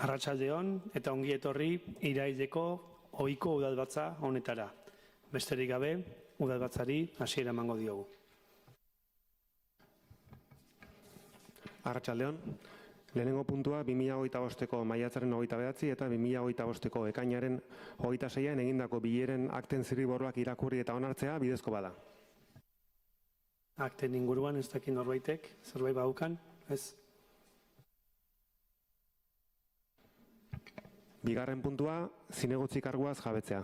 Arratsaldeon eta ongi etorri iraileko ohiko udalbatza honetara. Besterik gabe, udalbatzari hasiera emango diogu. Arratsaldeon, lehenengo puntua 2025ko maiatzaren 29 eta 2025ko ekainaren 26an egindako bileren akten zirriborroak irakurri eta onartzea bidezko bada. Akten inguruan ez dakit norbaitek, zerbait badaukan, ez? Bigarren puntua, zinegotzi karguaz jabetzea.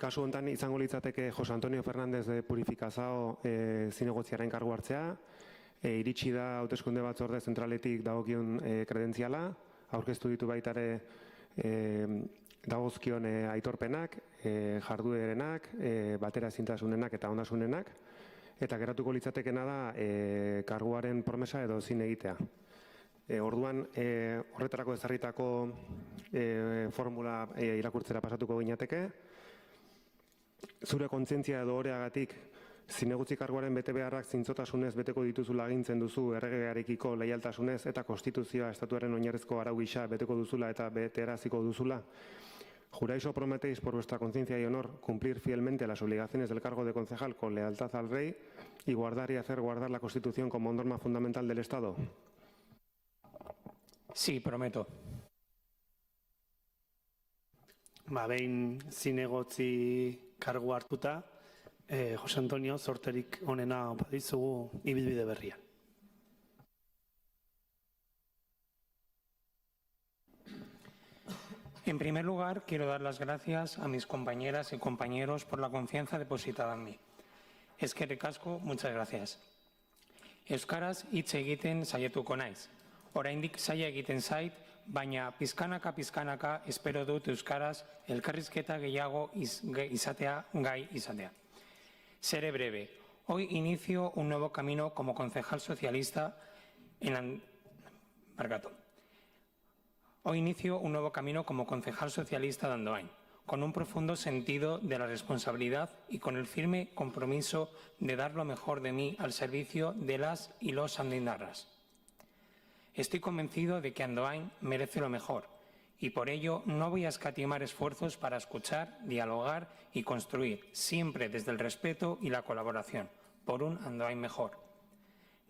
Kasu hontan izango litzateke Jose Antonio Fernández de Purifikazao zinegotziaren kargu hartzea, iritsi da hauteskunde batzorde zentraletik dagokion kredentziala, aurkeztu ditu baitare dagozkion aitorpenak, jarduerenak, bateraezintasunenak eta ondasunenak, eta geratuko litzatekena da karguaren promesa edo zin egitea. Orduan, horretarako ezarritako formula irakurtzera pasatuko ginateke. Zure kontzientzia edo oreagatik zinegotzi karguaren betebeharrak zintzotasunez beteko dituzula agintzen duzu erregearekiko leialtasunez eta konstituzioa estatuaren oinarrizko arau gisa beteko duzula eta beteraziko duzula. Juráis o prometéis por vuestra conciencia y honor cumplir fielmente las obligaciones del cargo de concejal con lealtad al rey y guardar y hacer guardar la Constitución como norma fundamental del Estado. Sí, prometo. Behin zinegotzi kargu hartuta, Jose Antonio zorterik onena opa dizugu ibilbide berrian. En primer lugar, quiero dar las gracias a mis compañeras y compañeros por la confianza depositada en mí. Eskerrik asko, muchas gracias. Euskaraz hitz egiten saiatuko naiz. Oraindik zaila egiten zait, baina pizkanaka espero dut euskaraz elkarrizketa gehiago gai izatea. Seré breve. Hoy inicio un nuevo camino como concejal socialista de Andoain, con un profundo sentido de la responsabilidad y con el firme compromiso de dar lo mejor de mí al servicio de las y los andoainarras. Estoy convencido de que Andoain merece lo mejor y por ello no voy a escatimar esfuerzos para escuchar, dialogar y construir, siempre desde el respeto y la colaboración, por un Andoain mejor.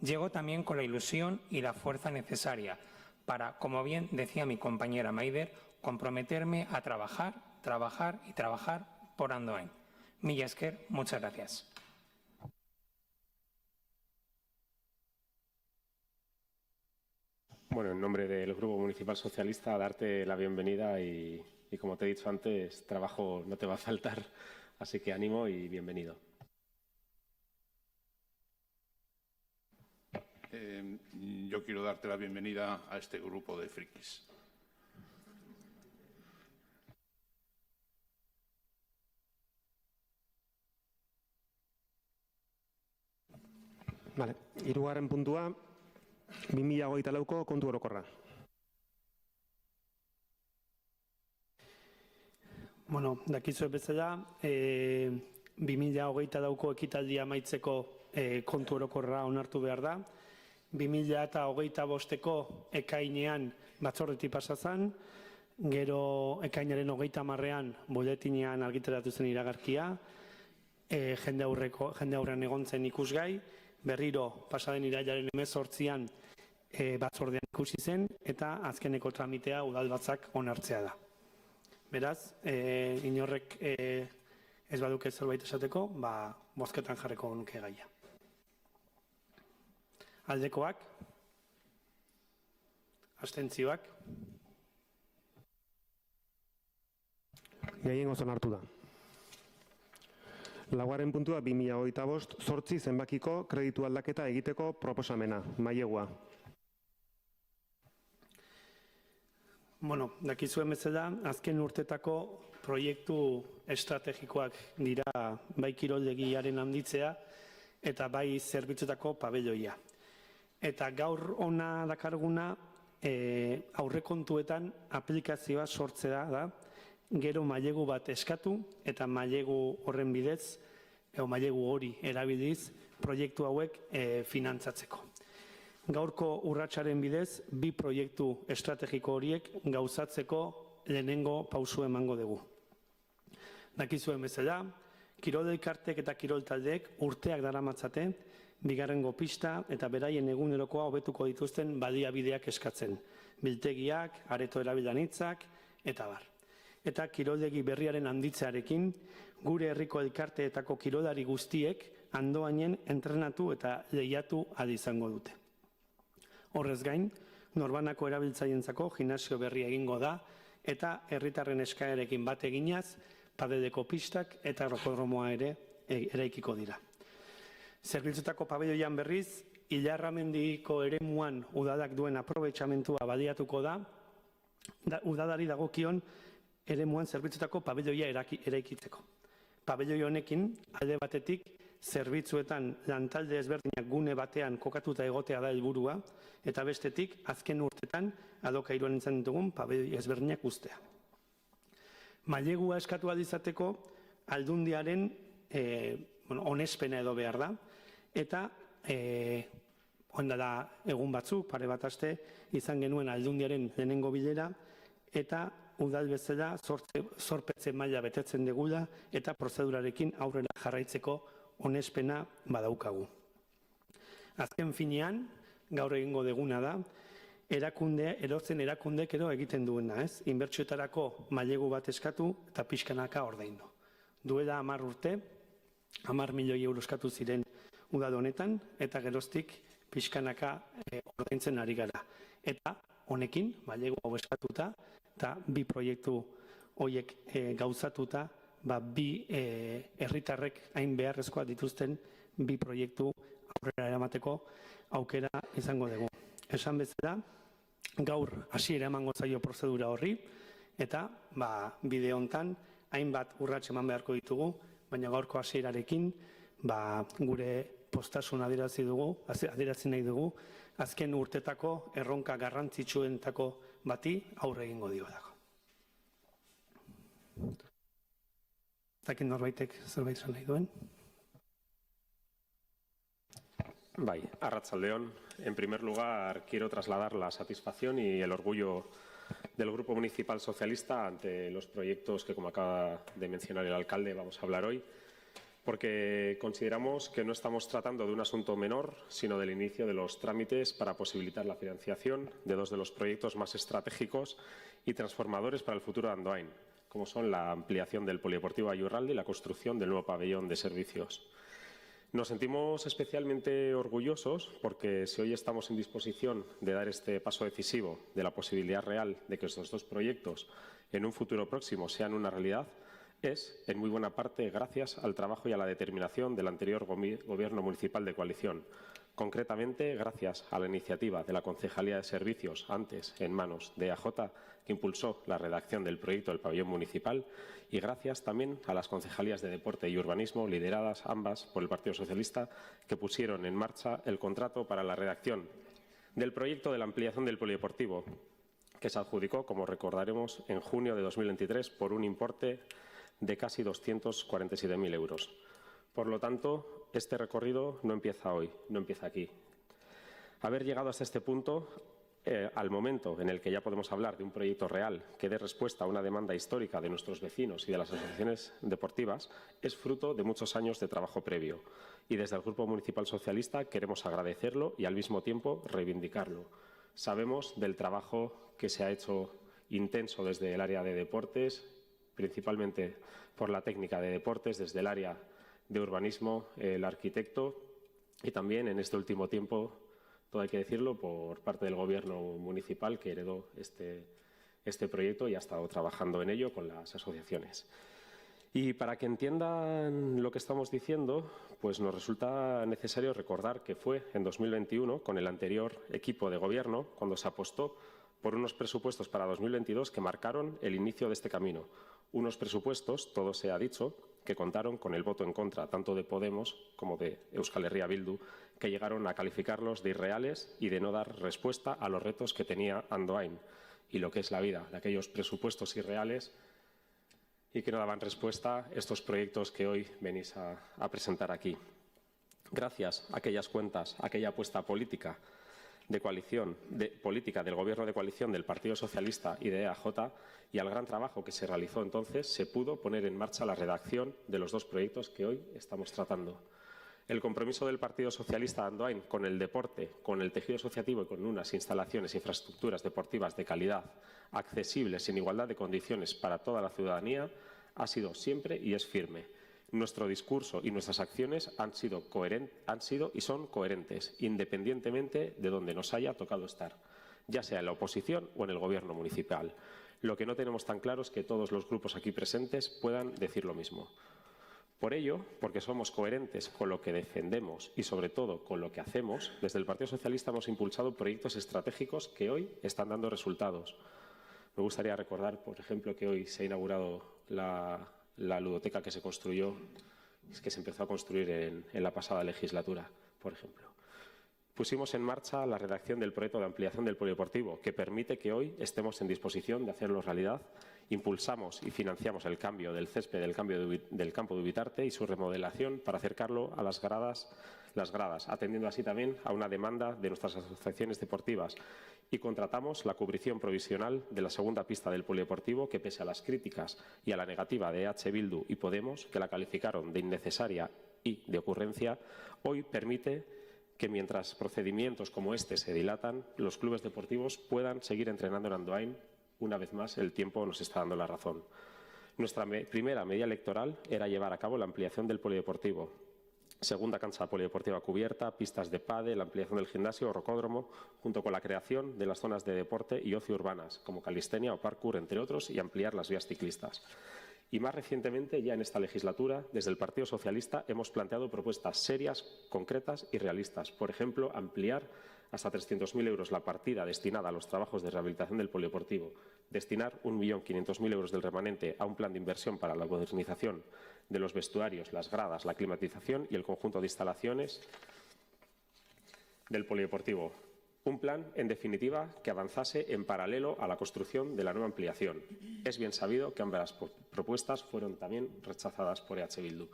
Llego también con la ilusión y la fuerza necesaria para, como bien decía mi compañera Maider, comprometerme a trabajar por Andoain. Mila esker, muchas gracias. Bueno, en nombre del Grupo Municipal Socialista, darte la bienvenida y como te he dicho antes, trabajo no te va a faltar, así que ánimo y bienvenido. Yo quiero darte la bienvenida a este grupo de frikis. Vale, hirugarren puntua, 2024ko kontu orokorra. Bueno, dakizue bezala, 2024ko ekitaldia amaitzeko kontu orokorra onartu behar da. 2025ko ekainean batzordetik pasa zen, gero ekainaren 30ean boletinean argitaratu zen iragarkia, jende aurrean egon zen ikusgai, berriro pasaden irailaren 18an batzordean ikusi zen eta azkeneko tramitea udalbatzak onartzea da. Beraz, inorrek ez baduke zerbait esateko, bozketan jarriko nuke gaia. Aldekoak, abstentzioak. Gehiengoz onartu da. Laugarren puntua 2025 zortzi zenbakiko kreditu aldaketa egiteko proposamena, mailegua. Bueno, dakizuen bezala, azken urtetako proiektu estrategikoak dira bai kiroldegiaren handitzea eta bai zerbitzuetako pabelloia. Eta gaur ona dakarguna aurrekontuetan aplikazioa sortzea da, gero mailegu bat eskatu eta mailegu horren bidez, mailegu hori erabiliz, proiektu hauek finantzatzeko. Gaurko urratsaren bidez, bi proiektu estrategiko horiek gauzatzeko lehenengo pausu emango dugu. Dakizuen bezala, kirol elkartek eta kirol taldeek urteak daramatzate, bigarrengo pista eta beraien egunerokoa hobetuko dituzten baliabideak eskatzen. Biltegiak, areto erabilanitzak, eta bar. Eta kiroldegi berriaren handitzearekin, gure herriko elkarteetako kirolari guztiek Andoainen entrenatu eta lehiatu ahal izango dute. Horrez gain, norbanako erabiltzaientzako gimnasio berria egingo da eta herritarren eskaerekin bat eginaz, padeleko pistak eta rokodromoa ere eraikiko dira. Zerbitzutako pabiloian berriz, Ilarramendiko eremuan udalak duen aprobetxamentua baliatuko da, udalari dagokion eremuan zerbitzutako pabiloia eraikitzeko. Pabiloi honekin, alde batetik, zerbitzuetan lantalde ezberdinak gune batean kokatuta egotea da helburua, eta bestetik, azken urtetan, alokairuan entzan dugun pabiloi ezberdinak ustea. Mailegua eskatu izateko aldundiaren onespena edo behar da, eta ondala egun batzuk, pare bat aste, izan genuen aldundiaren lehenengo bilera, eta udal bezala zorpetze maila betetzen degula, eta prozedurarekin aurrera jarraitzeko onespena badaukagu. Azken finean, gaur egingo deguna da, erotzen erakundek edo egiten duena, ez? Inbertsioetarako mailegu bat eskatu eta pixkanaka ordaindu. Duela 10 urte, 10 milioi euro eskatu ziren udal honetan, eta geroztik pixkanaka ordaintzen ari gara. Eta honekin, mailegu hau eskatuta, eta bi proiektu horiek gauzatuta, bi herritarrek hain beharrezkoa dituzten bi proiektu aurrera eramateko aukera izango dugu. Esan bezala, gaur hasiera emango zaio prozedura horri, eta bide hontan hainbat urrats eman beharko ditugu, baina gaurko hasierarekin gure postasun adierazi nahi dugu, azken urtetako erronka garrantzitsuentako bati aurre egingo diolako. Zakin norbaitek zerbait esan nahi duen? Bai, arratsaldeon. En primer lugar, quiero trasladar la satisfacción y el orgullo del Grupo Municipal Socialista ante los proyectos que, como acaba de mencionar el alcalde, vamos a hablar hoy, porque consideramos que no estamos tratando de un asunto menor, sino del inicio de los trámites para posibilitar la financiación de dos de los proyectos más estratégicos y transformadores para el futuro de Andoain, como son la ampliación del Polideportivo Ayurralde y la construcción del nuevo pabellón de servicios. Nos sentimos especialmente orgullosos porque si hoy estamos en disposición de dar este paso decisivo de la posibilidad real de que estos dos proyectos en un futuro próximo sean una realidad, es en muy buena parte gracias al trabajo y a la determinación del anterior Gobierno municipal de coalición. Concretamente, gracias a la iniciativa de la Concejalía de Servicios, antes en manos de EAJ, que impulsó la redacción del proyecto del pabellón municipal, y gracias también a las Concejalías de Deporte y Urbanismo, lideradas ambas por el Partido Socialista, que pusieron en marcha el contrato para la redacción del proyecto de la ampliación del polideportivo, que se adjudicó, como recordaremos, en junio de 2023 por un importe de casi 247.000 euros. Por lo tanto, este recorrido no empieza hoy, no empieza aquí. Haber llegado hasta este punto, al momento en el que ya podemos hablar de un proyecto real que dé respuesta a una demanda histórica de nuestros vecinos y de las asociaciones deportivas, es fruto de muchos años de trabajo previo. Y desde el Grupo Municipal Socialista queremos agradecerlo y al mismo tiempo reivindicarlo. Sabemos del trabajo que se ha hecho intenso desde el área de deportes, principalmente por la técnica de deportes, desde el área de urbanismo, el arquitecto, y también en este último tiempo, todo hay que decirlo, por parte del Gobierno municipal que heredó este proyecto y ha estado trabajando en ello con las asociaciones. Y para que entiendan lo que estamos diciendo, pues nos resulta necesario recordar que fue en 2021, con el anterior equipo de Gobierno, cuando se apostó por unos presupuestos para 2022 que marcaron el inicio de este camino. Unos presupuestos, todo se ha dicho, que contaron con el voto en contra, tanto de Podemos como de Euskal Herria Bildu, que llegaron a calificarlos de irreales y de no dar respuesta a los retos que tenía Andoain y lo que es la vida, de aquellos presupuestos irreales y que no daban respuesta a estos proyectos que hoy venís a presentar aquí. Gracias a aquellas cuentas, a aquella apuesta política, de coalición, de política del Gobierno de coalición del Partido Socialista y de EAJ, y al gran trabajo que se realizó entonces, se pudo poner en marcha la redacción de los dos proyectos que hoy estamos tratando. El compromiso del Partido Socialista de Andoain con el deporte, con el tejido asociativo y con unas instalaciones e infraestructuras deportivas de calidad, accesibles, en igualdad de condiciones para toda la ciudadanía, ha sido siempre y es firme. Nuestro discurso y nuestras acciones han sido y son coherentes, independientemente de donde nos haya tocado estar, ya sea en la oposición o en el Gobierno municipal. Lo que no tenemos tan claro es que todos los grupos aquí presentes puedan decir lo mismo. Por ello, porque somos coherentes con lo que defendemos y, sobre todo, con lo que hacemos, desde el Partido Socialista hemos impulsado proyectos estratégicos que hoy están dando resultados. Me gustaría recordar, por ejemplo, que hoy se ha inaugurado la ludoteca que se construyó, que se empezó a construir en la pasada legislatura, por ejemplo. Pusimos en marcha la redacción del proyecto de ampliación del polideportivo, que permite que hoy estemos en disposición de hacerlo realidad. Impulsamos y financiamos el cambio del césped del campo de Ubitarte y su remodelación para acercarlo a las gradas, atendiendo así también a una demanda de nuestras asociaciones deportivas. Y contratamos la cubrición provisional de la segunda pista del polideportivo, que pese a las críticas y a la negativa de EH Bildu y Podemos, que la calificaron de innecesaria y de ocurrencia, hoy permite que mientras procedimientos como este se dilatan, los clubes deportivos puedan seguir entrenando en Andoain. Una vez más, el tiempo nos está dando la razón. Nuestra primera medida electoral era llevar a cabo la ampliación del polideportivo. Segunda cancha polideportiva cubierta, pistas de pádel, la ampliación del gimnasio o rocódromo, junto con la creación de las zonas de deporte y ocio urbanas, como calistenia o parkour, entre otros, y ampliar las vías ciclistas. Y más recientemente, ya en esta legislatura, desde el Partido Socialista hemos planteado propuestas serias, concretas y realistas. Por ejemplo, ampliar hasta 300.000 euros la partida destinada a los trabajos de rehabilitación del polideportivo, destinar 1.500.000 euros del remanente a un plan de inversión para la modernización de los vestuarios, las gradas, la climatización y el conjunto de instalaciones del polideportivo. Un plan, en definitiva, que avanzase en paralelo a la construcción de la nueva ampliación. Es bien sabido que ambas propuestas fueron también rechazadas por EH Bildu.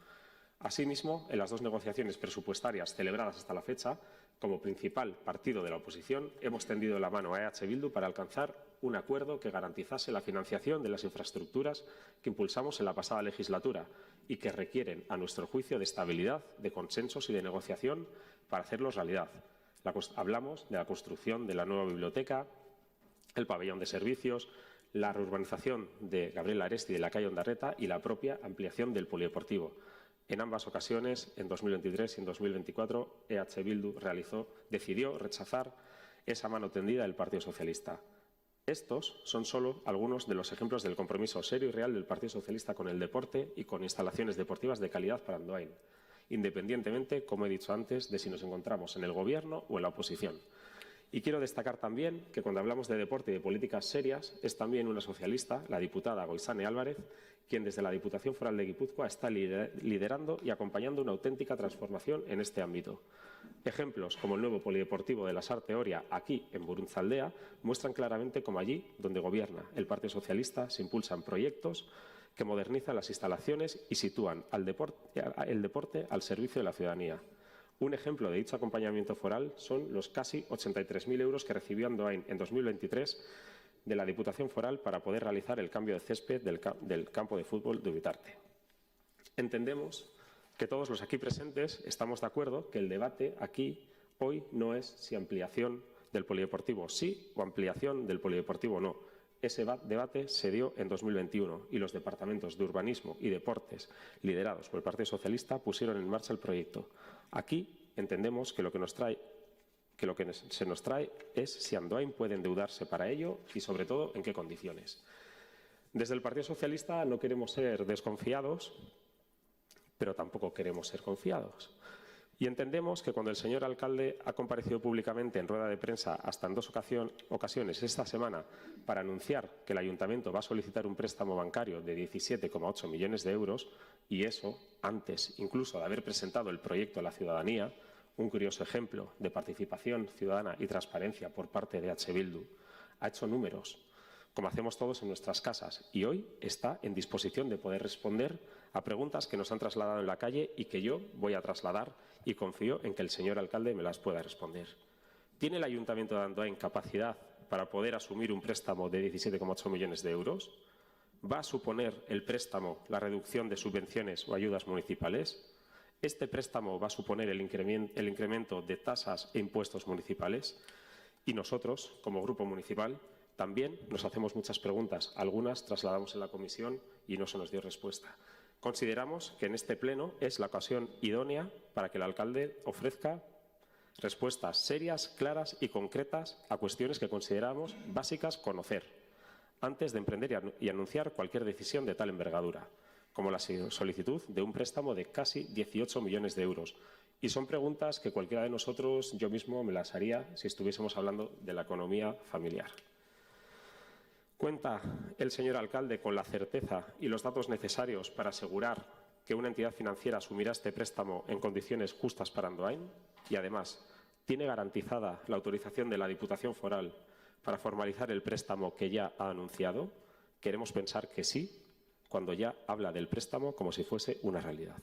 Asimismo, en las dos negociaciones presupuestarias celebradas hasta la fecha, como principal partido de la oposición, hemos tendido la mano a EH Bildu para alcanzar un acuerdo que garantizase la financiación de las infraestructuras que impulsamos en la pasada legislatura y que requieren, a nuestro juicio, de estabilidad, de consensos y de negociación para hacerlos realidad. Hablamos de la construcción de la nueva biblioteca, el pabellón de servicios, la reurbanización de Gabriel Aresti de la calle Ondarreta y la propia ampliación del polideportivo. En ambas ocasiones, en 2023 y en 2024, EH Bildu decidió rechazar esa mano tendida del Partido Socialista. Estos son solo algunos de los ejemplos del compromiso serio y real del Partido Socialista con el deporte y con instalaciones deportivas de calidad para Andoain, independientemente, como he dicho antes, de si nos encontramos en el Gobierno o en la oposición. Y quiero destacar también que cuando hablamos de deporte y de políticas serias, es también una socialista, la diputada Goizane Álvarez, quien desde la Diputación Foral de Guipúzcoa está liderando y acompañando una auténtica transformación en este ámbito. Ejemplos como el nuevo polideportivo de la Sarte Oria, aquí en Burunzaldea, muestran claramente cómo allí, donde gobierna el Partido Socialista, se impulsan proyectos que modernizan las instalaciones y sitúan el deporte al servicio de la ciudadanía. Un ejemplo de dicho acompañamiento foral son los casi 83.000 euros que recibió Andoain en 2023 de la Diputación Foral para poder realizar el cambio de césped del campo de fútbol de Ubitarte. Entendemos que todos los aquí presentes estamos de acuerdo que el debate aquí hoy no es si ampliación del polideportivo sí o ampliación del polideportivo no. Ese debate se dio en 2021 y los departamentos de Urbanismo y Deportes, liderados por el Partido Socialista, pusieron en marcha el proyecto. Aquí entendemos que lo que se nos trae es si Andoain puede endeudarse para ello y, sobre todo, en qué condiciones. Desde el Partido Socialista no queremos ser desconfiados, pero tampoco queremos ser confiados. Y entendemos que cuando el señor alcalde ha comparecido públicamente en rueda de prensa hasta en dos ocasiones esta semana para anunciar que el ayuntamiento va a solicitar un préstamo bancario de 17,8 millones de euros, y eso antes incluso de haber presentado el proyecto a la ciudadanía, un curioso ejemplo de participación ciudadana y transparencia por parte de EH Bildu, ha hecho números, como hacemos todos en nuestras casas, y hoy está en disposición de poder responder a preguntas que nos han trasladado en la calle y que yo voy a trasladar y confío en que el señor alcalde me las pueda responder. ¿Tiene el Ayuntamiento de Andoain capacidad para poder asumir un préstamo de 17,8 millones de euros? ¿Va a suponer el préstamo la reducción de subvenciones o ayudas municipales? ¿Este préstamo va a suponer el incremento de tasas e impuestos municipales? Y nosotros, como Grupo Municipal, también nos hacemos muchas preguntas. Algunas trasladamos en la comisión y no se nos dio respuesta. Consideramos que en este pleno es la ocasión idónea para que el alcalde ofrezca respuestas serias, claras y concretas a cuestiones que consideramos básicas conocer antes de emprender y anunciar cualquier decisión de tal envergadura, como la solicitud de un préstamo de casi 18 millones de euros. Y son preguntas que cualquiera de nosotros, yo mismo, me las haría si estuviésemos hablando de la economía familiar. ¿Cuenta el señor alcalde con la certeza y los datos necesarios para asegurar que una entidad financiera asumirá este préstamo en condiciones justas para Andoain? Y además, ¿tiene garantizada la autorización de la Diputación Foral para formalizar el préstamo que ya ha anunciado? Queremos pensar que sí, cuando ya habla del préstamo como si fuese una realidad.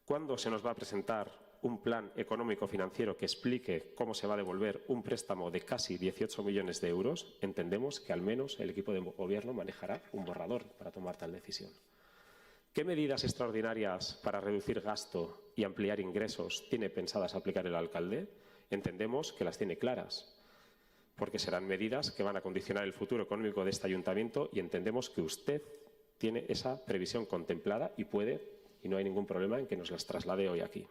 ¿Cuándo se nos va a presentar un plan económico-financiero que explique cómo se va a devolver un préstamo de casi 18 millones de euros? Entendemos que al menos el equipo de gobierno manejará un borrador para tomar tal decisión. ¿Qué medidas extraordinarias para reducir gasto y ampliar ingresos tiene pensadas aplicar el alcalde? Entendemos que las tiene claras, porque serán medidas que van a condicionar el futuro económico de este ayuntamiento y entendemos que usted tiene esa previsión contemplada y puede, y no hay ningún problema en que nos las traslade hoy aquí.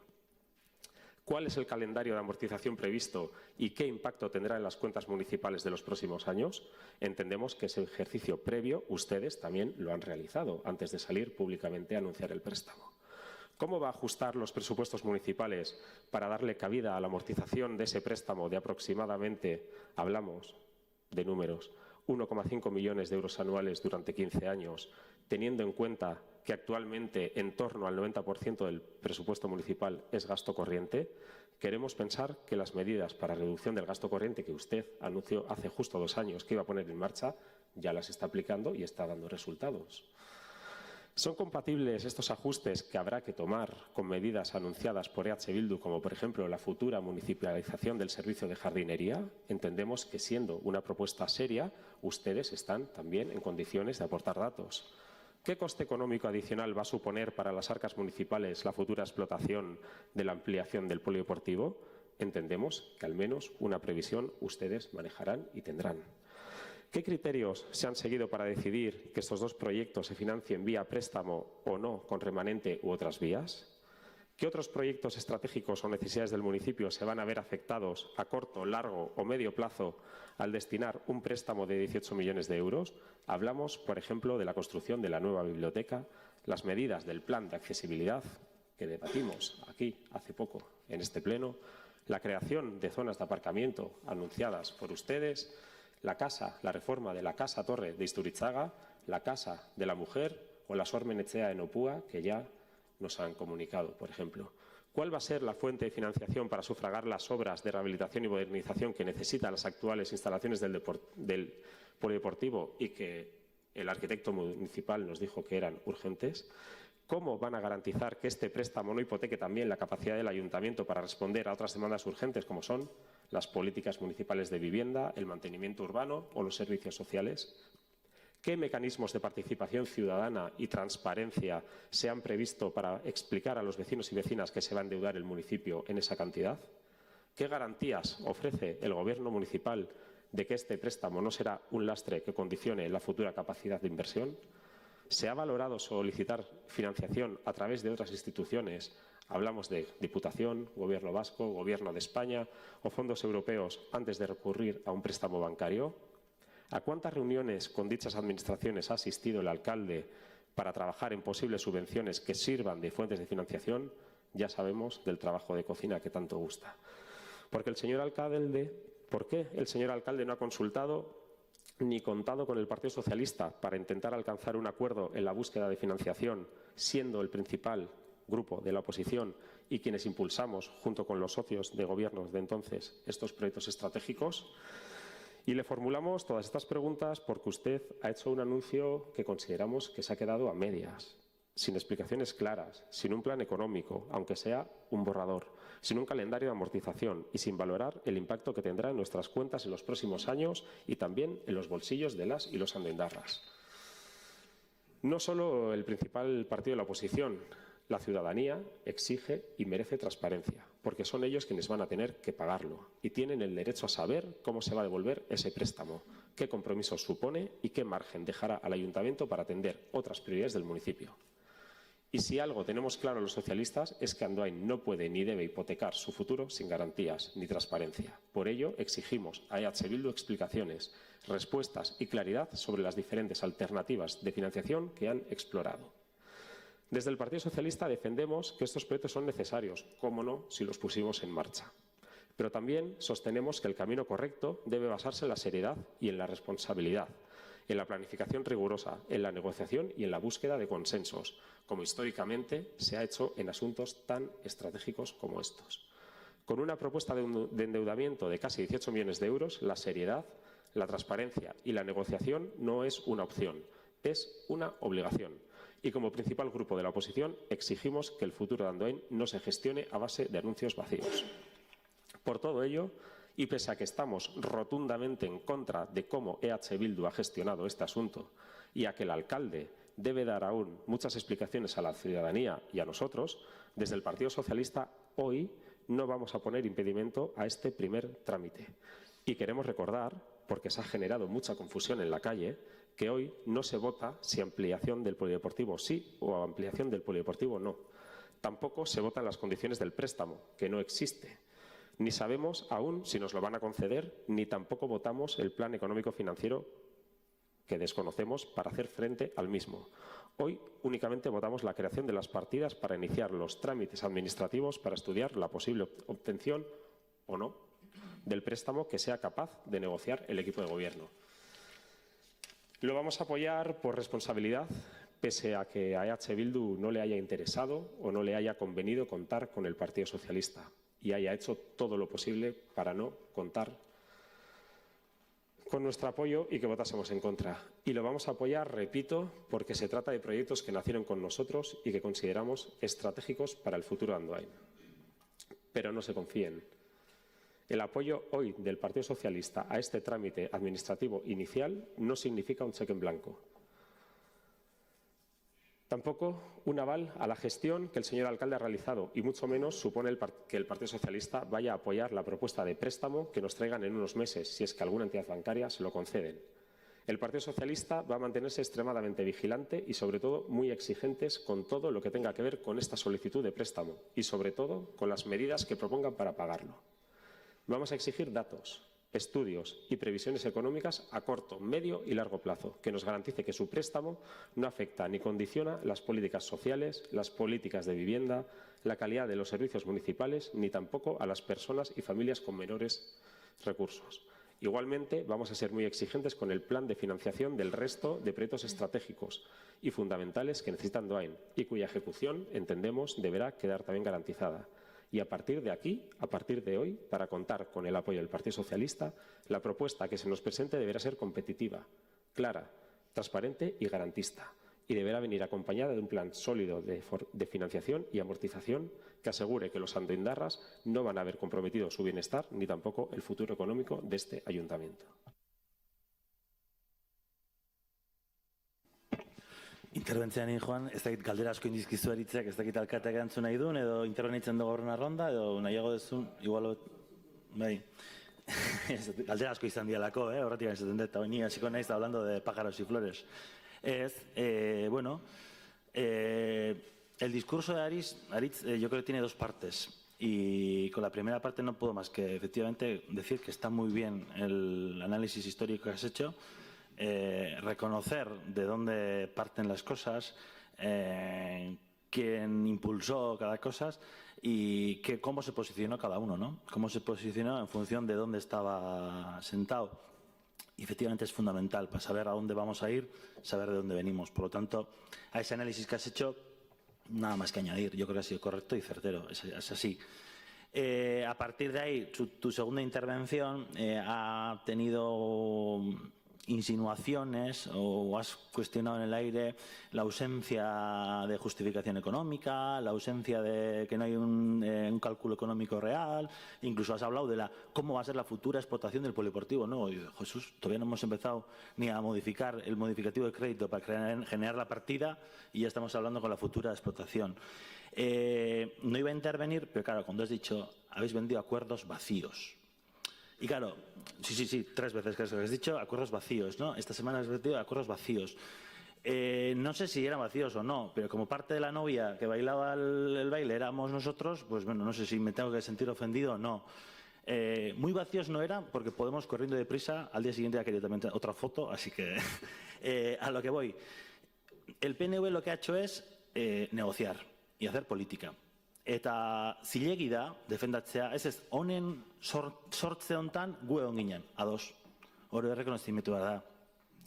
¿Cuál es el calendario de amortización previsto y qué impacto tendrá en las cuentas municipales de los próximos años? Entendemos que ese ejercicio previo ustedes también lo han realizado antes de salir públicamente a anunciar el préstamo. ¿Cómo va a ajustar los presupuestos municipales para darle cabida a la amortización de ese préstamo de aproximadamente, hablamos de números, 1,5 millones de euros anuales durante 15 años, teniendo en cuenta que actualmente en torno al 90% del presupuesto municipal es gasto corriente? Queremos pensar que las medidas para reducción del gasto corriente que usted anunció hace justo 2 años que iba a poner en marcha, ya las está aplicando y está dando resultados. ¿Son compatibles estos ajustes que habrá que tomar con medidas anunciadas por EH Bildu, como por ejemplo la futura municipalización del servicio de jardinería? Entendemos que siendo una propuesta seria, ustedes están también en condiciones de aportar datos. ¿Qué coste económico adicional va a suponer para las arcas municipales la futura explotación de la ampliación del polideportivo? Entendemos que al menos una previsión ustedes manejarán y tendrán. ¿Qué criterios se han seguido para decidir que estos dos proyectos se financien vía préstamo o no con remanente u otras vías? ¿Qué otros proyectos estratégicos o necesidades del municipio se van a ver afectados a corto, largo o medio plazo al destinar un préstamo de 18 millones de euros? Hablamos, por ejemplo, de la construcción de la nueva biblioteca, las medidas del plan de accesibilidad que debatimos aquí hace poco en este pleno, la creación de zonas de aparcamiento anunciadas por ustedes, la reforma de la Casa Torre de Isturitzaga, la Casa de la Mujer o la Sormenetxea en Opúa, que ya nos han comunicado, por ejemplo. ¿Cuál va a ser la fuente de financiación para sufragar las obras de rehabilitación y modernización que necesitan las actuales instalaciones del polideportivo y que el arquitecto municipal nos dijo que eran urgentes? ¿Cómo van a garantizar que este préstamo no hipoteque también la capacidad del ayuntamiento para responder a otras demandas urgentes, como son las políticas municipales de vivienda, el mantenimiento urbano o los servicios sociales? ¿Qué mecanismos de participación ciudadana y transparencia se han previsto para explicar a los vecinos y vecinas que se va a endeudar el municipio en esa cantidad? ¿Qué garantías ofrece el Gobierno municipal de que este préstamo no será un lastre que condicione la futura capacidad de inversión? ¿Se ha valorado solicitar financiación a través de otras instituciones? Hablamos de Diputación, Gobierno vasco, Gobierno de España o fondos europeos antes de recurrir a un préstamo bancario. ¿A cuántas reuniones con dichas administraciones ha asistido el alcalde para trabajar en posibles subvenciones que sirvan de fuentes de financiación? Ya sabemos del trabajo de cocina que tanto gusta. ¿Por qué el señor alcalde no ha consultado ni contado con el Partido Socialista para intentar alcanzar un acuerdo en la búsqueda de financiación, siendo el principal grupo de la oposición y quienes impulsamos, junto con los socios de gobiernos de entonces, estos proyectos estratégicos? Y le formulamos todas estas preguntas porque usted ha hecho un anuncio que consideramos que se ha quedado a medias, sin explicaciones claras, sin un plan económico, aunque sea un borrador. sin un calendario de amortización y sin valorar el impacto que tendrá en nuestras cuentas en los próximos años y también en los bolsillos de las y los andoaindarras. No solo el principal partido de la oposición, la ciudadanía exige y merece transparencia, porque son ellos quienes van a tener que pagarlo y tienen el derecho a saber cómo se va a devolver ese préstamo, qué compromisos supone y qué margen dejará al ayuntamiento para atender otras prioridades del municipio. Y si algo tenemos claro los socialistas es que Andoain no puede ni debe hipotecar su futuro sin garantías ni transparencia. Por ello, exigimos a EH Bildu explicaciones, respuestas y claridad sobre las diferentes alternativas de financiación que han explorado. Desde el Partido Socialista defendemos que estos proyectos son necesarios, cómo no, si los pusimos en marcha. Pero también sostenemos que el camino correcto debe basarse en la seriedad y en la responsabilidad, en la planificación rigurosa, en la negociación y en la búsqueda de consensos, como históricamente se ha hecho en asuntos tan estratégicos como estos. Con una propuesta de endeudamiento de casi 18 millones de euros, la seriedad, la transparencia y la negociación no es una opción, es una obligación. Y como principal grupo de la oposición exigimos que el futuro de Andoain no se gestione a base de anuncios vacíos. Por todo ello, y pese a que estamos rotundamente en contra de cómo EH Bildu ha gestionado este asunto y a que el alcalde debe dar aún muchas explicaciones a la ciudadanía y a nosotros, desde el Partido Socialista hoy no vamos a poner impedimento a este primer trámite. Y queremos recordar, porque se ha generado mucha confusión en la calle, que hoy no se vota si ampliación del polideportivo sí o ampliación del polideportivo no. Tampoco se votan las condiciones del préstamo, que no existe. Ni sabemos aún si nos lo van a conceder, ni tampoco votamos el plan económico financiero que desconocemos para hacer frente al mismo. Hoy únicamente votamos la creación de las partidas para iniciar los trámites administrativos para estudiar la posible obtención o no del préstamo que sea capaz de negociar el equipo de gobierno. Lo vamos a apoyar por responsabilidad, pese a que a EH Bildu no le haya interesado o no le haya convenido contar con el Partido Socialista y haya hecho todo lo posible para no contar con nuestro apoyo y que votásemos en contra. Y lo vamos a apoyar, repito, porque se trata de proyectos que nacieron con nosotros y que consideramos estratégicos para el futuro de Andoain. Pero no se confíen. El apoyo hoy del Partido Socialista a este trámite administrativo inicial no significa un cheque en blanco. Tampoco un aval a la gestión que el señor alcalde ha realizado y mucho menos supone que el Partido Socialista vaya a apoyar la propuesta de préstamo que nos traigan en unos meses, si es que alguna entidad bancaria se lo conceden. El Partido Socialista va a mantenerse extremadamente vigilante y, sobre todo, muy exigentes con todo lo que tenga que ver con esta solicitud de préstamo y, sobre todo, con las medidas que propongan para pagarlo. Vamos a exigir datos, estudios y previsiones económicas a corto, medio y largo plazo, que nos garantice que su préstamo no afecta ni condiciona las políticas sociales, las políticas de vivienda, la calidad de los servicios municipales, ni tampoco a las personas y familias con menores recursos. Igualmente, vamos a ser muy exigentes con el plan de financiación del resto de proyectos estratégicos y fundamentales que necesita Andoain y cuya ejecución, entendemos, deberá quedar también garantizada. Y a partir de aquí, a partir de hoy, para contar con el apoyo del Partido Socialista, la propuesta que se nos presente deberá ser competitiva, clara, transparente y garantista. Y deberá venir acompañada de un plan sólido de financiación y amortización que asegure que los andoaindarras no van a haber comprometido su bienestar ni tampoco el futuro económico de este ayuntamiento. Interbentzioan joan, ez dakit galdera asko indizkizu eritzek, ez dakit alkateak erantzun nahi duen, edo interbenitzen dugu horren arronda, edo nahiago duzun, igual, bai, galdera asko izan dialako, horretik esaten dut, eta ni hasiko naiz hablando de pájaros y flores. Bueno, el discurso de Aritz yo creo que tiene dos partes, y con la primera parte no puedo más que efectivamente decir que está muy bien el análisis histórico que has hecho, reconocer de dónde parten las cosas, quién impulsó cada cosa y cómo se posicionó cada uno, ¿no? Cómo se posicionó en función de dónde estaba sentado. Y efectivamente es fundamental para saber a dónde vamos a ir, saber de dónde venimos. Por lo tanto, a ese análisis que has hecho, nada más que añadir. Yo creo que ha sido correcto y certero. Es así. A partir de ahí, tu segunda intervención ha tenido insinuaciones o has cuestionado en el aire la ausencia de justificación económica, la ausencia de que no hay un cálculo económico real, incluso has hablado de cómo va a ser la futura explotación del polideportivo. No, Jesús, todavía no hemos empezado ni a modificar el modificativo de crédito para generar la partida y ya estamos hablando con la futura explotación. No iba a intervenir, pero claro, cuando has dicho, habéis vendido acuerdos vacíos. Y claro, sí, 3 veces que has dicho acuerdos vacíos, ¿no? Esta semana has vendido acuerdos vacíos. No sé si eran vacíos o no, pero como parte de la novia que bailaba el baile éramos nosotros, pues bueno, no sé si me tengo que sentir ofendido o no. Muy vacíos no eran, porque Podemos, corriendo deprisa, al día siguiente ya quería también otra foto, así que a lo que voy. El PNV lo que ha hecho es negociar y hacer política. Eta zilegi da, defendatzea, ez honen sortze hontan gu egon ginen, ados. Hori errekonozimentu da.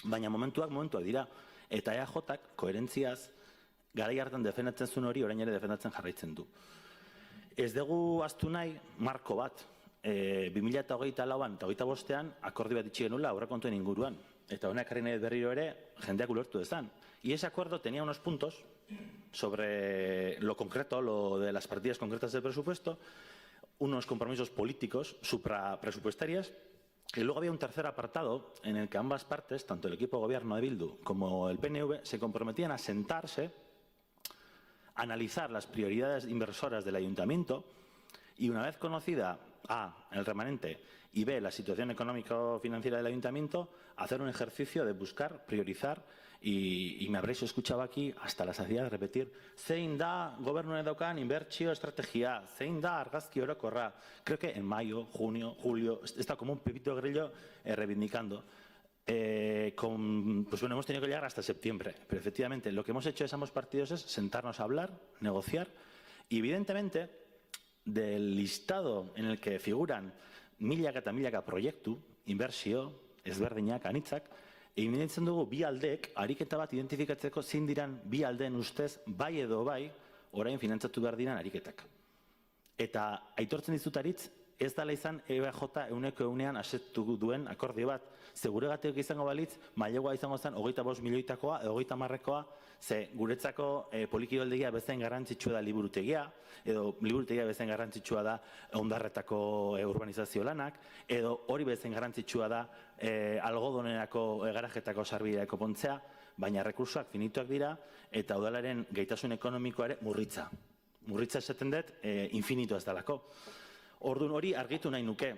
Baina momentuak dira. Eta EAJak koherentziaz garai hartan defendatzen zuen hori orain ere defendatzen jarraitzen du. Ez dugu ahaztu nahi marko bat. 2024an eta 2025an akordio bat itxi genuela aurrekontuen inguruan. Eta honek ekarri nahi berriro ere jendeak ulertu dezan. Y ese acuerdo tenía unos puntos sobre lo concreto, lo de las partidas concretas del presupuesto, unos compromisos políticos suprapresupuestarias, y luego había un tercer apartado en el que ambas partes, tanto el equipo de gobierno de Bildu como el PNV, se comprometían a sentarse, a analizar las prioridades inversoras del ayuntamiento y una vez conocida A, el remanente, y B, la situación económico-financiera del ayuntamiento, hacer un ejercicio de buscar, priorizar, y me habréis escuchado aquí hasta la saciedad de repetir, zein da gobernuaren daukan inbertsio estrategia, zein da argazki orokorra. Creo que en mayo, junio, julio, está como un pepito grillo reivindicando. Pues bueno, hemos tenido que llegar hasta septiembre, pero efectivamente lo que hemos hecho es ambos partidos es sentarnos a hablar, negociar, y evidentemente del listado en el que figuran milaka eta milaka proiektu, inbertsio, ezberdinak, anitzak, egin dugu bi aldeek ariketa bat identifikatzeko zein diran bi aldeen ustez bai edo bai orain finantzatu behar diran ariketak. Eta aitortzen dizut aritz, ez dela izan EAJ euneko eunean asetu duen akordio bat. Seguregatik izango balitz, mailegua izango zen 25 milioitakoa, 30-marrekoa, ze guretzako polikiroldegia bezain garrantzitsua da liburutegia, edo liburutegia bezain garrantzitsua da hondarretako urbanizazio lanak, edo hori bezain garrantzitsua da algodonerako garajetako sarbideako pontzea, baina rekursoak finituak dira, eta udalaren gaitasun ekonomikoa ere murritza. Murritza esaten dut, infinito ez dalako. Orduan hori argitu nahi nuke.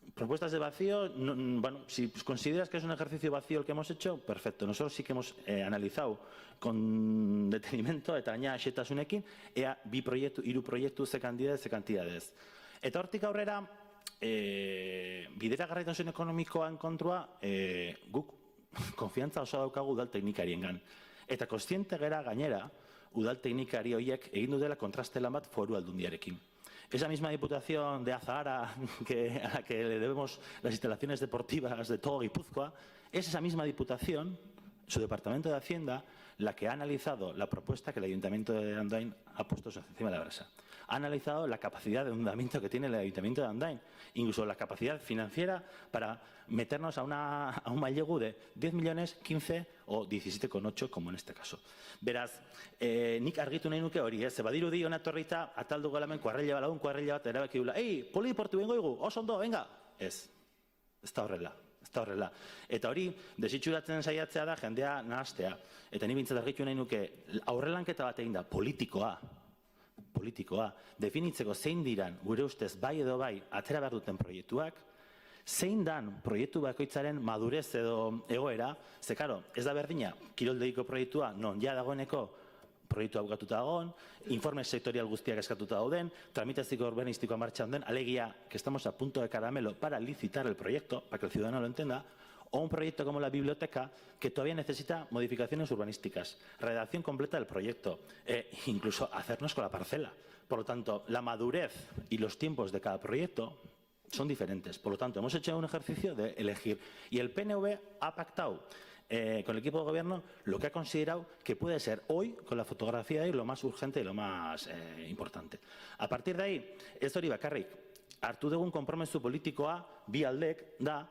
Propuestas de vacío, bueno, si consideras que es un ejercicio vacío el que hemos hecho, perfecto. Nosotros sí que hemos analizado con detenimiento eta gaina xetasunekin ea bi proiektu, 3 proiektu ze kantidades. Eta hortik aurrera, bideragarritasun ekonomikoan kontua, guk konfiantza oso daukagu udal teknikariengan. Eta kontziente gera gainera, udal teknikari horiek egin dutela kontraste lan bat foru aldundiarekin. Esa misma diputación de Azahara a la que le debemos las instalaciones deportivas de todo Guipúzcoa, es esa misma diputación, su departamento de Hacienda, la que ha analizado la propuesta que el Ayuntamiento de Andoain ha puesto encima de la mesa. Ha analizado la capacidad de endeudamiento que tiene el Ayuntamiento de Andoain, incluso la capacidad financiera para meternos a un mailegu de 10 millones, 15 o 17,8, como en este caso. Beraz, nik argitu nahi nuke hori, ze badirudi hona torrita, ataldu galamen kuarrilla bat erabaki dula. Polideportu bengo igu, oso ondo, venga! Ez da horrela. Eta hori, desitxuratzen saiatzea da jendea nahastea. Eta ni bintzat argitu nahi nuke, aurrelanketa bat egin da, politikoa, definitzeko zein diran, gure ustez bai edo bai, atera behar duten proiektuak, zein dan proiektu bakoitzaren madurez edo egoera, ze karo, ez da berdina, kiroldeiko proiektua non ja dagoeneko proiektua bukatuta dagoen, informe sektorial guztiak eskatuta dauden, tramitazio urbanistikoa martxan den, alegia que estamos a punto de caramelo para licitar el proyecto, para que el ciudadano lo entienda, o un proyecto como la biblioteca que todavía necesita modificaciones urbanísticas, redacción completa del proyecto, incluso hacernos con la parcela. Por lo tanto, la madurez y los tiempos de cada proyecto son diferentes. Por lo tanto, hemos hecho un ejercicio de elegir. Y el PNV ha pactado con el equipo de gobierno lo que ha considerado que puede ser hoy, con la fotografía de hoy, lo más urgente y lo más importante. A partir de ahí, ez hori bakarrik, hartu dugun konpromezu politikoa bi aldek da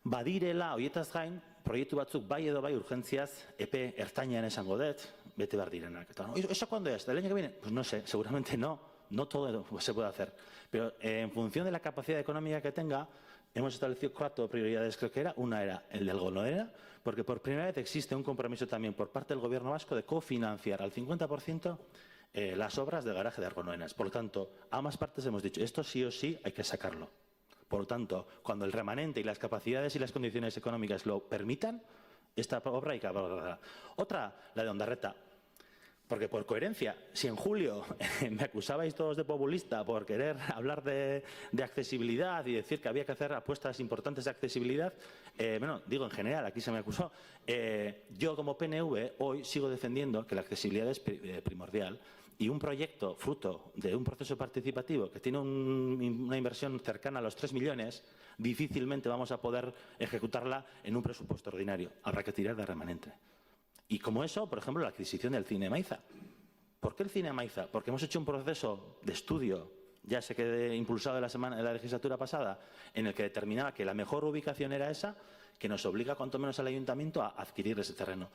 badirela, horietaz gain, proiektu batzuk bai edo bai urgentziaz, epe ertainean esango dut, bete behar direnak. ¿Eso cuándo es? ¿Del año que viene? Pues no sé, seguramente no todo se puede hacer. Pero en función de la capacidad económica que tenga, hemos establecido 4 prioridades, creo que era. Una era el del Golonera, porque por primera vez existe un compromiso también por parte del Gobierno vasco de cofinanciar al 50% las obras de garaje de Argonoenas. Por lo tanto, a ambas partes hemos dicho, esto sí o sí hay que sacarlo. Por lo tanto, cuando el remanente y las capacidades y las condiciones económicas lo permitan, esta obra hay que abordarla. Otra, la de Ondarreta. Porque por coherencia, si en julio me acusabais todos de populista por querer hablar de accesibilidad y decir que había que hacer apuestas importantes de accesibilidad, bueno, digo en general, aquí se me acusó, yo como PNV hoy sigo defendiendo que la accesibilidad es primordial y un proyecto fruto de un proceso participativo que tiene una inversión cercana a los 3 millones, difícilmente vamos a poder ejecutarla en un presupuesto ordinario. Habrá que tirar de remanente. Y como eso, por ejemplo, la adquisición del Cine Maiza. ¿Por qué el Cine Maiza? Porque hemos hecho un proceso de estudio, ya se quedó impulsado en la legislatura pasada, en el que determinaba que la mejor ubicación era esa, que nos obliga cuanto menos al ayuntamiento a adquirir ese terreno.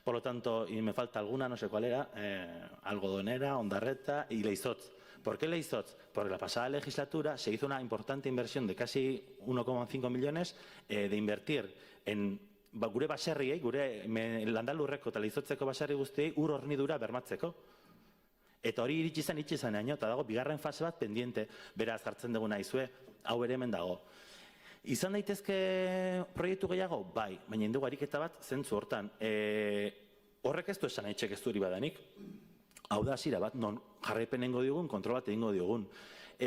Por lo tanto, y me falta alguna, no sé cuál era, Algodonera, Ondarreta y Leizotz. ¿Por qué Leizotz? Porque la pasada legislatura se hizo una importante inversión de casi 1,5 millones de invertir en gure baserriei, gure landalurreko eta Leizotzeko baserri guztiei ur hornidura bermatzeko. Eta hori iritsi zainaino, eta dago bigarren fase bat pendiente, beraz hartzen dugu naizue, hau ere hemen dago. Izan daitezke proiektu gehiago? Bai, baina indugu ariketa bat zentzu hortan. Horrek ez du esan etxek ez duri badanik. Hau da hasiera bat, non jarraipen egingo diogun, kontrol bat egingo diogun.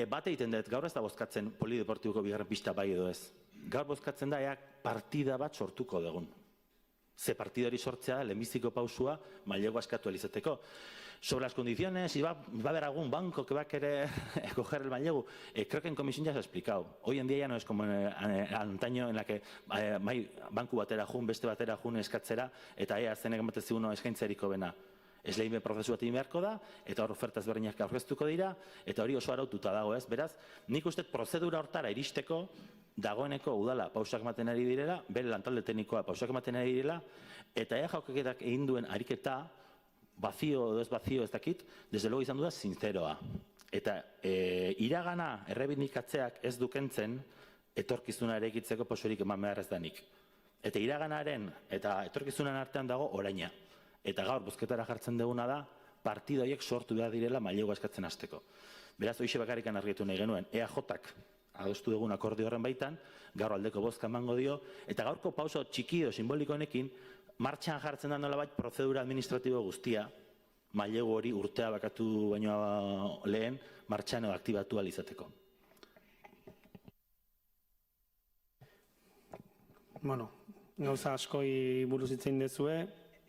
Bat egiten dut, gaur ez da bozkatzen polideportiboko bigarren pista bai edo ez. Gaur bozkatzen da, partida bat sortuko dugun. Ze partida hori sortzea da, lehenbiziko pausua, mailegu askatu izateko. Sobre las condiciones, si va a haber algún banco que va a querer coger el mailegu, creo que en comisión ya se ha explicado. Hoy en día ya no es como antaño en la que banku batera jun, beste batera jun eskatzera, eta zenek ematen uno eskaintzeriko bena. Ez lehin prozesu bat egin beharko da, eta hor oferta ezberdinak aurkeztuko dira, eta hori oso araututa dago ez. Beraz, nik uste prozedura hortara iristeko, dagoeneko udala pausak ematen ari direla, bere lantalde teknikoa pausak ematen ari direla, eta jauketak egin duen ariketa, vacío edo ez vacío ez dakit, desde luego izan du da sinceroa. Eta iragana errebindikatzeak ez dukentzen, etorkizuna ere egitzeko posorik eman behar ez danik. Eta iraganaren eta etorkizunan artean dago oraina. Eta gaur bozketara jartzen duguna da, partida horiek sortu behar direla mailegu eskatzen hasteko. Beraz, hoxe bakarrikan argitu nahi genuen, EAJak adostu dugun akordio horren baitan, gaur aldeko bozka emango dio, eta gaurko pauso txiki edo simboliko honekin, martxan jartzen da nolabait prozedura administratibo guztia, mailegu hori urtea bakatu baino lehen, martxan edo aktibatu ahal izateko. Bueno, gauza askoi buruz hitzein dezue,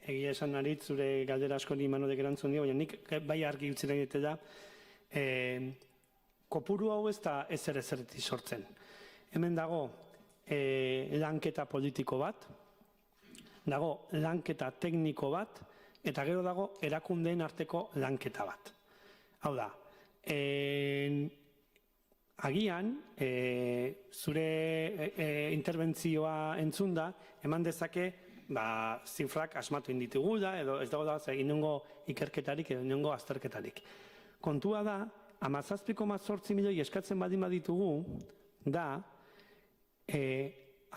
egia esan arit, zure galdera askori Manodek erantzun dio, baina nik bai argi utzi nahi dut da, kopuru hau ez da ezer sortzen. Hemen dago lanketa politiko bat, dago lanketa tekniko bat, eta gero dago erakundeen arteko lanketa bat. Hau da, agian, zure interbentzioa entzunda, eman dezake, zifrak asmatu inditigula, edo ez dago da, inongo ikerketarik, edo inongo azterketarik. Kontua da, 17,8 milioi eskatzen baditugu, da,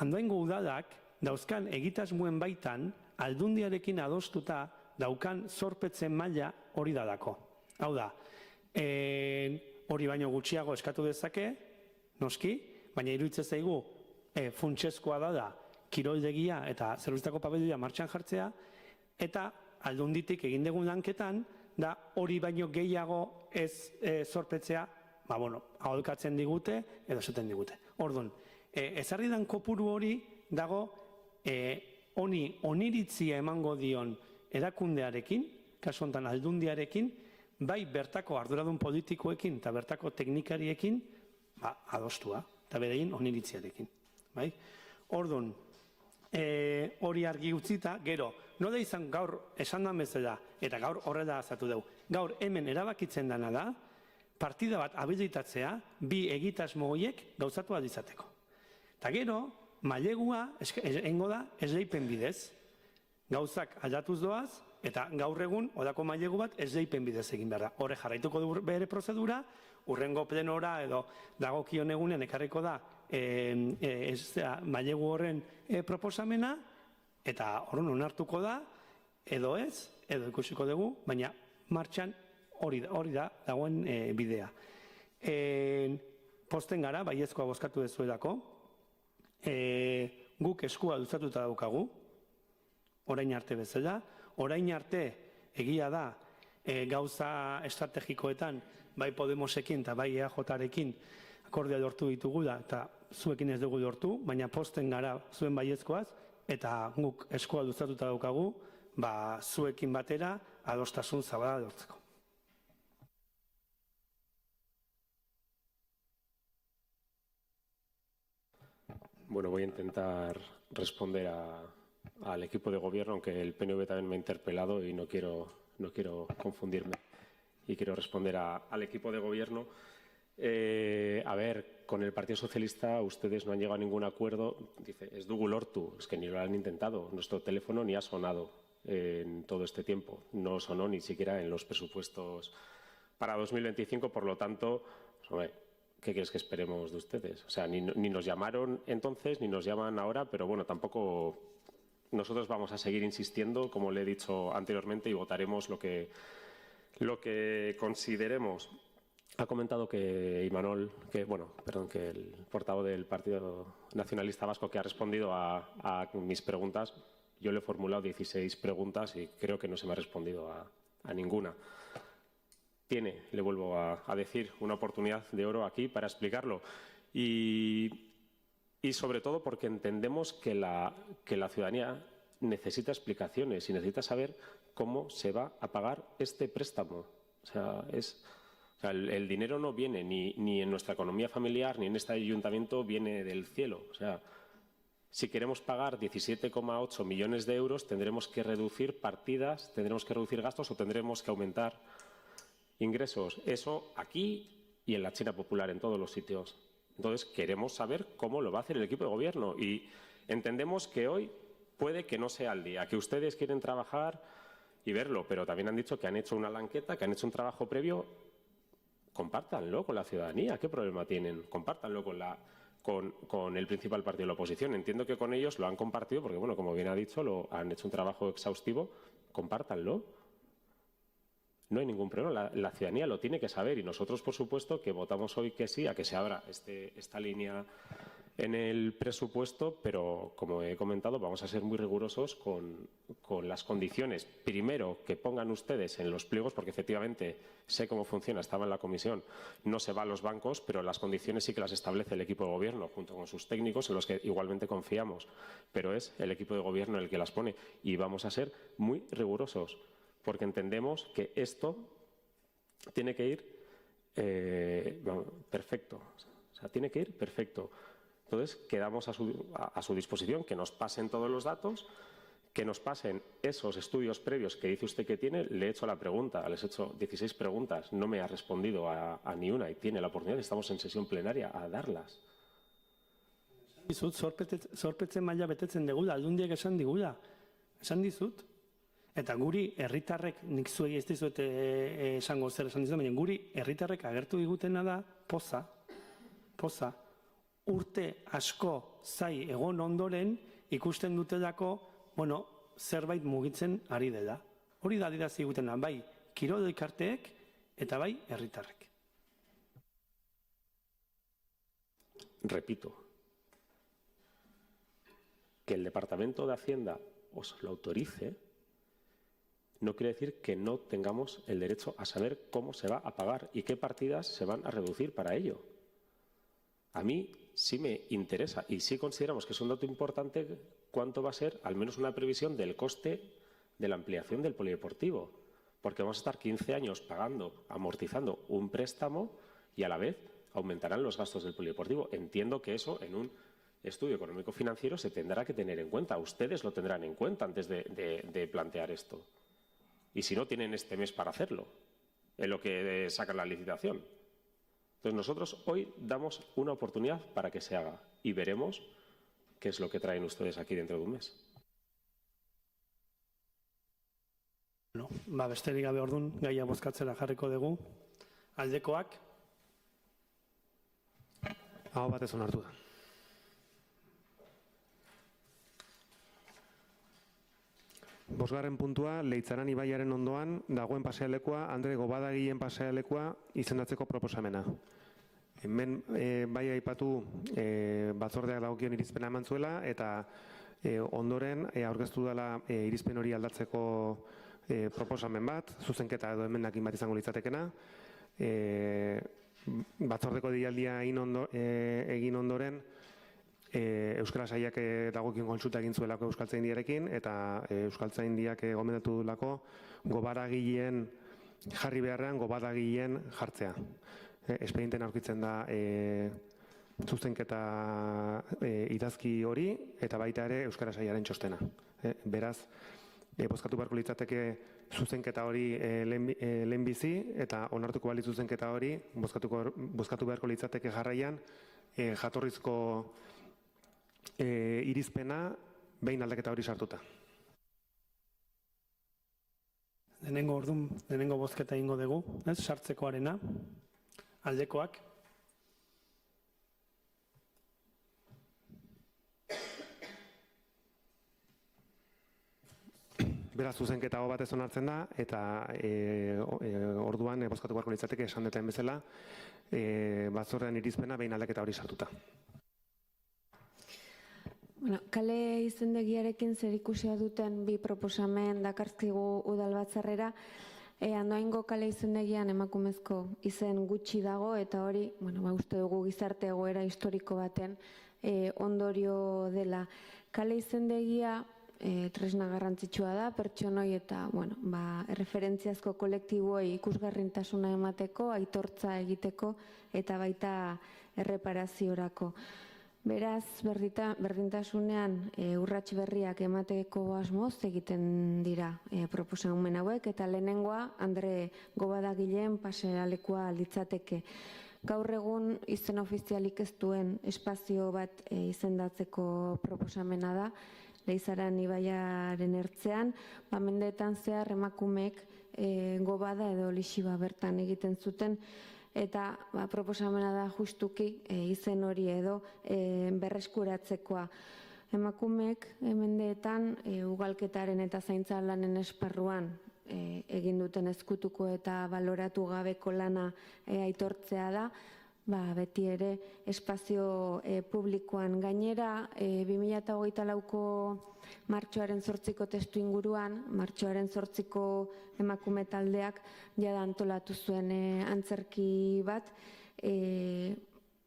Andoaingo udalak dauzkan egitasmoen baitan aldundiarekin adostuta daukan zorpetzen maila hori dalako. Hau da, hori baino gutxiago eskatu dezake, noski, baina iruditzen zaigu funtsezkoa da kiroldegia eta zerbitzuetako pabiloia martxan jartzea, eta aldunditik egin dugun lanketan, da hori baino gehiago ez zorpetzea, aholkatzen digute edo esaten digute. Orduan, ezarri dan kopuru hori dago oniritzia emango dion erakundearekin, kasu honetan aldundiarekin, bai bertako arduradun politikoekin eta bertako teknikariekin adostua, eta berein oniritziarekin. Orduan, hori argi utzita, gero, no da izan gaur esan da bezala, eta gaur horrela azatu dugu, gaur hemen erabakitzen dana da, partida bat habilitatzea, bi egitasmo horiek gauzatu alizateko. Eta gero, mailegua egingo da esleipen bidez. Gauzak aldatuz doaz, eta gaur egun, odako mailegu bat esleipen bidez egin behar da. Horre jarraituko du bere prozedura, urrengo plenora edo dagokion egunen ekarriko da mailegu horren proposamena, eta horren onartuko da, edo ez, edo ikusiko dugu, baina martxan hori da dagoen bidea. Posten gara, baiezkoa bozkatu dezuelako, guk eskua luzatuta daukagu, orain arte bezala, orain arte egia da gauza estrategikoetan, bai Podemosekin eta bai EAJarekin akordioa lortu ditugula, eta zuekin ez dugu lortu, baina posten gara zuen baiezkoaz, eta guk eskua luzatuta daukagu, zuekin batera adostasun zabala lortzeko. Bueno, voy a intentar responder al equipo de gobierno, aunque el PNV también me ha interpelado y no quiero confundirme. Y quiero responder al equipo de gobierno. A ver, con el Partido Socialista ustedes no han llegado a ningún acuerdo. Dice, es dugu lortu, es que ni lo han intentado. Nuestro teléfono ni ha sonado en todo este tiempo. No sonó ni siquiera en los presupuestos para 2025, por lo tanto, hombre, ¿qué quieres que esperemos de ustedes? O sea, ni nos llamaron entonces, ni nos llaman ahora, pero bueno, tampoco nosotros vamos a seguir insistiendo, como le he dicho anteriormente, y votaremos lo que consideremos. Ha comentado que Imanol, que el portavoz del Partido Nacionalista Vasco, que ha respondido a mis preguntas, yo le he formulado 16 preguntas y creo que no se me ha respondido a ninguna. Tiene, le vuelvo a decir, una oportunidad de oro aquí para explicarlo. Y sobre todo porque entendemos que la ciudadanía necesita explicaciones y necesita saber cómo se va a pagar este préstamo. O sea, el dinero no viene ni en nuestra economía familiar ni en este ayuntamiento, viene del cielo. O sea, si queremos pagar 17,8 millones de euros, tendremos que reducir partidas, tendremos que reducir gastos o tendremos que aumentar ingresos. Eso aquí y en la China popular, en todos los sitios. Entonces, queremos saber cómo lo va a hacer el equipo de gobierno y entendemos que hoy puede que no sea el día, que ustedes quieren trabajar y verlo, pero también han dicho que han hecho una lanqueta, que han hecho un trabajo previo. Compártanlo con la ciudadanía. ¿Qué problema tienen? Compártanlo con el principal partido de la oposición. Entiendo que con ellos lo han compartido porque, bueno, como bien ha dicho, han hecho un trabajo exhaustivo. Compártanlo. No hay ningún problema. La ciudadanía lo tiene que saber y nosotros, por supuesto, que votamos hoy que sí, a que se abra esta línea en el presupuesto, pero, como he comentado, vamos a ser muy rigurosos con las condiciones. Primero, que pongan ustedes en los pliegos, porque efectivamente sé cómo funciona, estaba en la comisión, no se va a los bancos, pero las condiciones sí que las establece el equipo de gobierno, junto con sus técnicos, en los que igualmente confiamos, pero es el equipo de gobierno el que las pone y vamos a ser muy rigurosos, porque entendemos que esto tiene que ir perfecto, o sea, tiene que ir perfecto. Entonces, quedamos a su disposición, que nos pasen todos los datos, que nos pasen esos estudios previos que dice usted que tiene. Le he hecho la pregunta, les he hecho 16 preguntas, no me ha respondido a ni una y tiene la oportunidad, estamos en sesión plenaria, a darlas. Dizut, zorpetzen maila betetzen degula, aldundiek esan digula. Esan dizut. Eta guri herritarrek, nik zuei ez dizuet esango zer esan dizut, baina guri herritarrek agertu digutena da poza. Urte asko zai egon ondoren ikusten dutelako, zerbait mugitzen ari dela. Hori da adierazi egutena, bai kirol elkarteek eta bai herritarrek. Repito, que el Departamento de Hacienda os lo autorice no quiere decir que no tengamos el derecho a saber cómo se va a pagar y qué partidas se van a reducir para ello. A mí sí me interesa y sí consideramos que es un dato importante cuánto va a ser al menos una previsión del coste de la ampliación del polideportivo, porque vamos a estar 15 años pagando, amortizando un préstamo y a la vez aumentarán los gastos del polideportivo. Entiendo que eso en un estudio económico-financiero se tendrá que tener en cuenta. Ustedes lo tendrán en cuenta antes de plantear esto. Y si no, tienen este mes para hacerlo, en lo que sacan la licitación. Entonces nosotros hoy damos una oportunidad para que se haga y veremos qué es lo que traen ustedes aquí dentro de un mes. No, besterik gabe ordun gaia bozkatzera jarriko dugu. Aldekoak, Aho batez onartu da. Bosgarren puntua, Leitzaran ibaiaren ondoan dagoen pasealekua, Andre Gobadagilen pasealekua izendatzeko proposamena. Hemen bai aipatu batzordeak dagokion irizpena eman zuela eta ondoren aurkeztu dela irizpen hori aldatzeko proposamen bat, zuzenketa edo emendakin bat izango litzatekena. Batzordeko deialdia egin ondoren Euskara Sailak dagokion kontsulta egin zuelako Euskaltzaindiarekin eta Euskaltzaindiak gomendatu duelako gobadagileen jarri beharrean gobadagileen jartzea. Espedientean aurkitzen da zuzenketa idazki hori eta baita ere Euskara Sailaren txostena. Beraz, bozkatu beharko litzateke zuzenketa hori lehenbizi eta onartuko balitz zuzenketa hori bozkatu beharko litzateke jarraian jatorrizko irizpena behin aldaketa hori sartuta. Lehenengo bozketa egingo dugu, sartzekoarena. Aldekoak, Beraz, zuzenketa hau batez onartzen da, eta orduan bozkatu beharko litzateke esan duten bezala, batzordean irizpena behin aldaketa hori sartuta. Bueno, kale izendegiarekin zerikusia duten bi proposamen dakarzkigu udalbatzarrera, Andoaingo kale izendegian emakumezko izen gutxi dago eta hori, uste dugu gizarte egoera historiko baten ondorio dela. Kale izendegia tresna garrantzitsua da, pertsonoi eta erreferentziazko kolektiboei ikusgarrintasuna emateko, aitortza egiteko eta baita erreparaziorako. Beraz, berdintasunean urrats berriak emateko asmoz egiten dira proposamen hauek eta lehenengoa Andre Gobadagilen pasealekua litzateke. Gaur egun izen ofizialik ez duen espazio bat izendatzeko proposamena da, Leizaran ibaiaren ertzean, mendeetan zehar emakumeek Gobada edo Lixiba bertan egiten zuten, eta proposamena da justuki izen hori edo berreskuratzekoa. Emakumeek mendeetan ugalketaren eta zaintza lanen esparruan egin duten ezkutuko eta baloratu gabeko lana aitortzea da, beti ere espazio publikoan gainera 2024ko martxoaren 8ko testu inguruan, martxoaren 8ko emakume taldeak jada antolatu zuen antzerki bat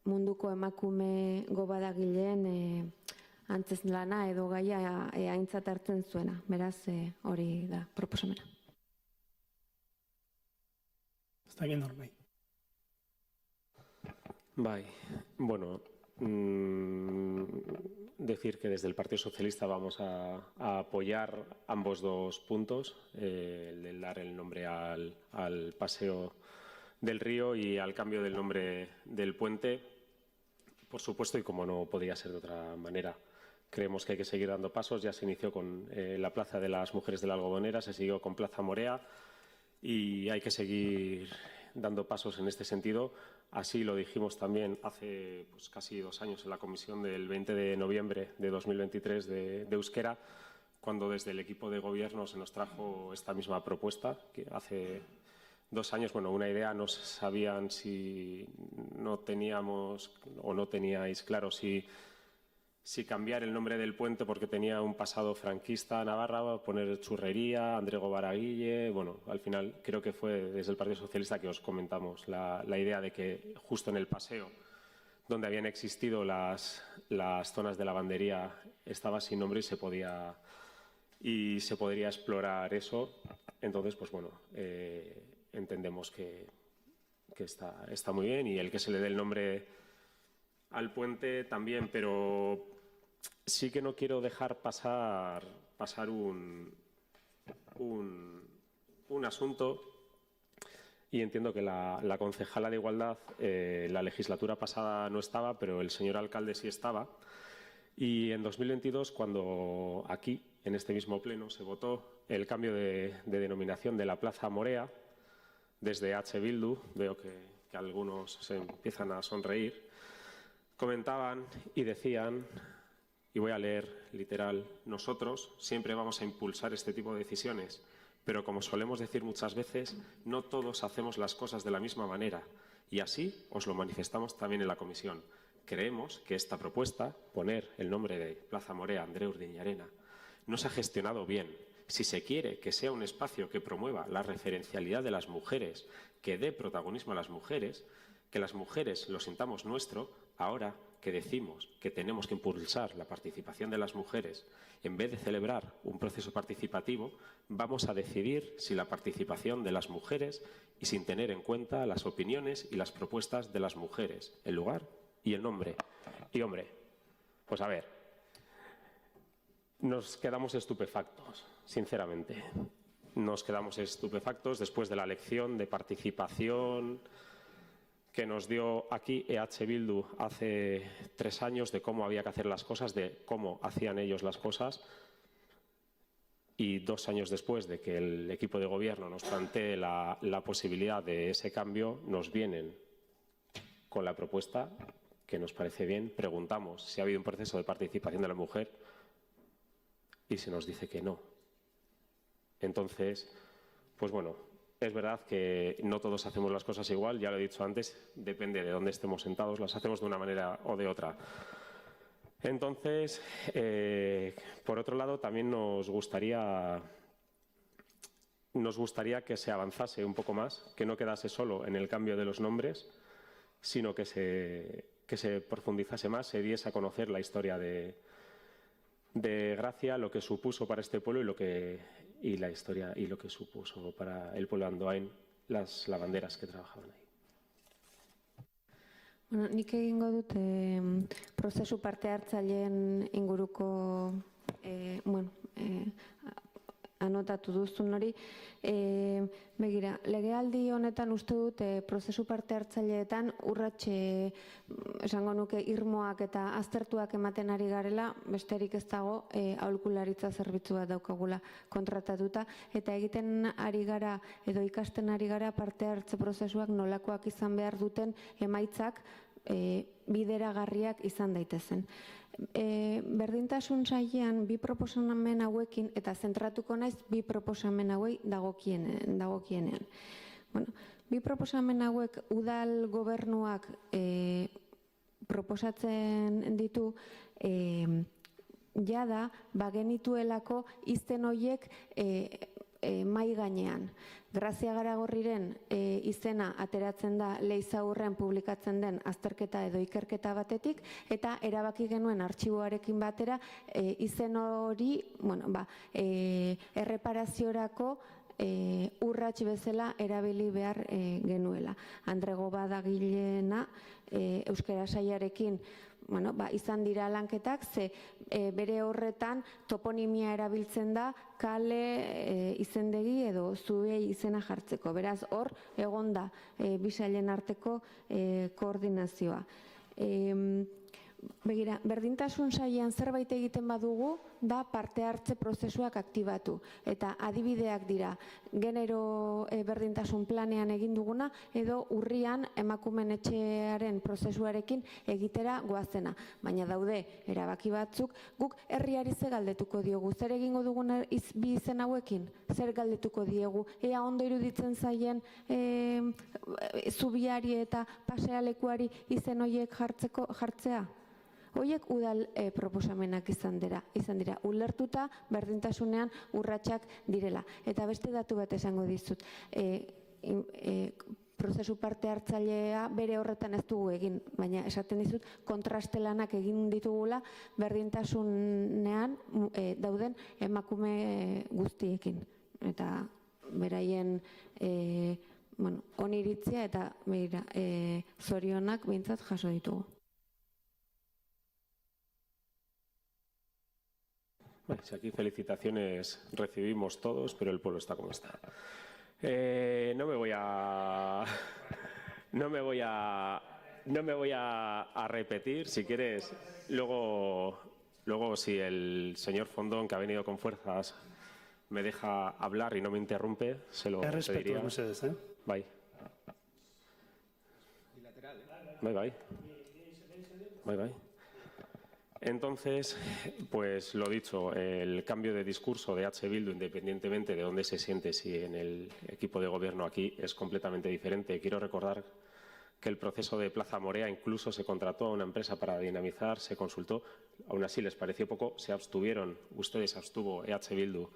munduko emakume Gobadagileen antzez lana edo gaia aintzat hartzen zuena. Beraz, hori da proposamena. ez da egin norbai. Bai, bueno, decir que desde el Partido Socialista vamos a apoyar ambos dos puntos, el de dar el nombre al paseo del río y al cambio del nombre del puente, por supuesto, y como no podía ser de otra manera. Creemos que hay que seguir dando pasos. Ya se inició con la Plaza de las Mujeres de la Algodonera, se siguió con Plaza Morea y hay que seguir dando pasos en este sentido. Así lo dijimos también hace casi 2 años en la comisión del 20 de noviembre de 2023 de Euskera, cuando desde el equipo de gobierno se nos trajo esta misma propuesta, que hace 2 años, una idea, no sabían si no teníamos o no teníais claro si cambiar el nombre del puente porque tenía un pasado franquista Navarra, poner Churrería, Andre Gobadaguille. Al final creo que fue desde el Partido Socialista que os comentamos la idea de que justo en el paseo donde habían existido las zonas de lavandería estaba sin nombre y se podría explorar eso. Entonces, entendemos que está muy bien y el que se le dé el nombre al puente también, pero sí que no quiero dejar pasar un asunto, y entiendo que la concejala de Igualdad la legislatura pasada no estaba, pero el señor alcalde sí estaba, Y en 2022, cuando aquí, en este mismo pleno, se votó el cambio de denominación de la Plaza Morea, desde H. Bildu, veo que algunos se empiezan a sonreír, comentaban y decían, y voy a leer literal, nosotros siempre vamos a impulsar este tipo de decisiones, pero como solemos decir muchas veces, no todos hacemos las cosas de la misma manera, y así os lo manifestamos también en la comisión. Creemos que esta propuesta, poner el nombre de Plaza Morea Andreu Urdiñarena, no se ha gestionado bien. Si se quiere que sea un espacio que promueva la referencialidad de las mujeres, que dé protagonismo a las mujeres, que las mujeres lo sintamos nuestro, ahora que decimos que tenemos que impulsar la participación de las mujeres, en vez de celebrar un proceso participativo, vamos a decidir si la participación de las mujeres y sin tener en cuenta las opiniones y las propuestas de las mujeres, el lugar y el nombre. Y hombre, pues a ver, nos quedamos estupefactos, sinceramente. Nos quedamos estupefactos después de la lección de participación que nos dio aquí EH Bildu hace 3 años de cómo había que hacer las cosas, de cómo hacían ellos las cosas. Y 2 años después de que el equipo de gobierno nos plantee la posibilidad de ese cambio, nos vienen con la propuesta que nos parece bien. Preguntamos si ha habido un proceso de participación de la mujer y se nos dice que no. Entonces, pues bueno, es verdad que no todos hacemos las cosas igual, ya lo he dicho antes, depende de dónde estemos sentados, las hacemos de una manera o de otra. Entonces, por otro lado, también nos gustaría que se avanzase un poco más, que no quedase solo en el cambio de los nombres, sino que se profundizase más, se diese a conocer la historia de Gracia, lo que supuso para este pueblo y la historia y lo que supuso para el pueblo de Andoain las lavanderas que trabajaban ahí. Bueno, nik egingo dut prozesu parte hartzaileen inguruko anotatu duzun hori. Begira, legealdi honetan uste dut prozesu parte hartzaileetan urratxe esango nuke irmoak eta aztertuak ematen ari garela, besterik ez dago aholkularitza zerbitzu bat daukagula kontratatuta, eta egiten ari gara edo ikasten ari gara parte hartze prozesuak nolakoak izan behar duten emaitzak bideragarriak izan daitezen. Berdintasun sailean bi proposamen hauekin, eta zentratuko naiz bi proposamen hauei dagokienean. Bi proposamen hauek udal gobernuak proposatzen ditu jada bagenituelako izen horiek mai gainean. Grazia Garagorriren izena ateratzen da Leizaurren publikatzen den azterketa edo ikerketa batetik, eta erabaki genuen artxiboarekin batera izen hori erreparaziorako urrats bezala erabili behar genuela. Andrego Badagilena euskara sailarekin izan dira lanketak, ze bere horretan toponimia erabiltzen da kale, izendegi edo zuei izena jartzeko. Beraz, hor egon da bi sailen arteko koordinazioa. Begira, berdintasun sailean zerbait egiten badugu da parte hartze prozesuak aktibatu. Eta adibideak dira, genero berdintasun planean egin duguna edo urrian emakumeen etxearen prozesuarekin egitera goazena. Baina daude erabaki batzuk, guk herriari ze galdetuko diogu, zer egingo dugun bi izen hauekin, zer galdetuko diegu, ea ondo iruditzen zaien zubiari eta pasealekuari izen horiek jartzea? Hoiek udal proposamenak izan dira, ulertuta berdintasunean urratsak direla. Eta beste datu bat esango dizut, prozesu parte hartzailea bere horretan ez dugu egin, baina esaten dizut kontrastelanak egin ditugula berdintasunean dauden emakume guztiekin. Eta beraien oniritzia eta zorionak behintzat jaso ditugu. Si aquí felicitaciones recibimos todos, pero el pueblo está como está. No me voy a repetir. Si quieres, luego Luego, si el señor Fondón, que ha venido con fuerzas, me deja hablar y no me interrumpe, se lo Errespetu, pediría. mesedez, Bai. Bai. Entonces, pues lo dicho, el cambio de discurso de H. Bildu, independientemente de dónde se siente, si en el equipo de gobierno aquí, es completamente diferente. Quiero recordar que el proceso de Plaza Morea incluso se contrató a una empresa para dinamizar, se consultó, aún así les pareció poco, se abstuvieron, ustedes se abstuvo, EH Bildu,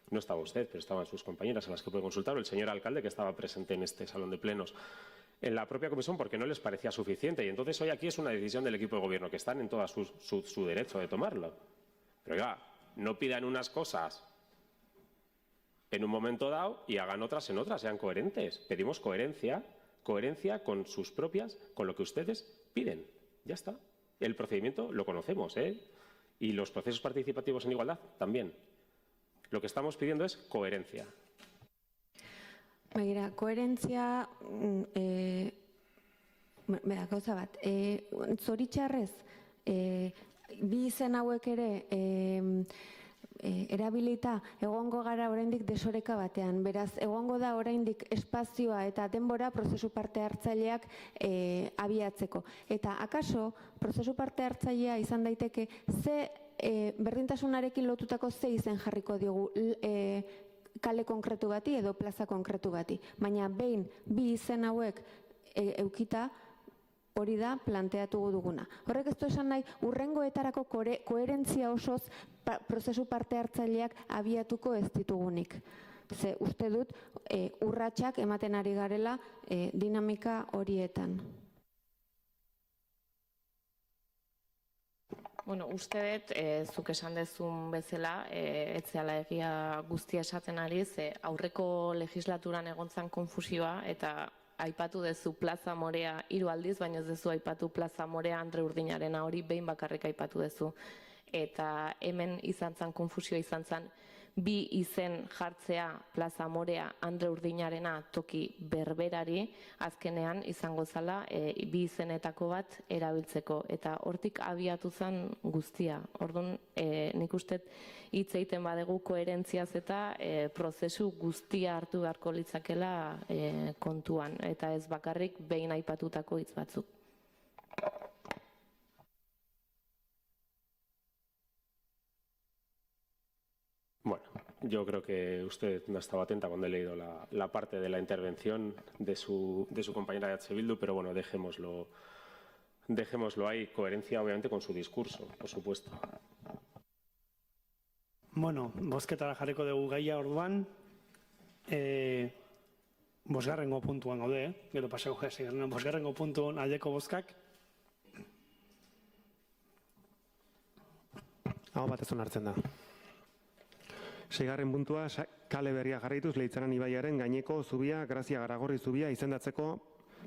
no estaba usted, pero estaban sus compañeras a las que puede consultar, o el señor alcalde que estaba presente en este salón de plenos, en la propia comisión porque no les parecía suficiente. Y entonces hoy aquí es una decisión del equipo de gobierno que están en todo su derecho de tomarlo. Pero oiga, no pidan unas cosas en un momento dado y hagan otras en otras, sean coherentes. Pedimos coherencia con sus propias, con lo que ustedes piden. Ya está. El procedimiento lo conocemos, ¿eh? Y los procesos participativos en igualdad también. Lo que estamos pidiendo es coherencia. Begira, koherentzia, gauza bat, zoritxarrez, bi izen hauek ere erabilita egongo gara oraindik desoreka batean. Beraz, egongo da oraindik espazioa eta denbora prozesu parte hartzaileak abiatzeko. Eta akaso, prozesu parte hartzailea izan daiteke ze berdintasunarekin lotutako ze izen jarriko diogu kale konkretu bati edo plaza konkretu bati. Baina behin bi izen hauek eukita, hori da planteatu duguna. Horrek ez du esan nahi, hurrengoetarako koherentzia osoz prozesu parte hartzaileak abiatuko ez ditugunik. Ze uste dut urratsak ematen ari garela dinamika horietan. Bueno, uste dut, zuk esan dezun bezala, etzeala egia guztia esaten ari, ze aurreko legislaturan egontzan konfusioa eta aipatu dezu Plaza Morea 3 aldiz, baina ez dezu aipatu Plaza Morea Andre Urdinarena, hori behin bakarrik aipatu dezu. Eta hemen izan zen konfusioa izan zen, bi izen jartzea Plaza Morea Andre Urdinarena toki berberari, azkenean izango zala bi izenetako bat erabiltzeko. Eta hortik abiatu zen guztia. Orduan, nik uste hitz egiten badegu koherentziaz eta prozesu guztia hartu beharko litzakela kontuan. Eta ez bakarrik behin aipatutako hitz batzuk. Bueno, yo creo que usted no estaba atenta cuando he leído la parte de la intervención de su compañera de H. Bildu, pero bueno, dejémoslo ahí. Coherencia, obviamente, con su discurso, por supuesto. Bueno, bozketara jarriko dugu gaia orduan, bosgarrengo puntuan gaude, gero pasako jasik, bosgarrengo puntuan aldeko bozkak. Hau batez onartzen da. 6. puntua, kale berria jarraituz Leitzaran ibaiaren gaineko zubia, Grazia Garagorri zubia izendatzeko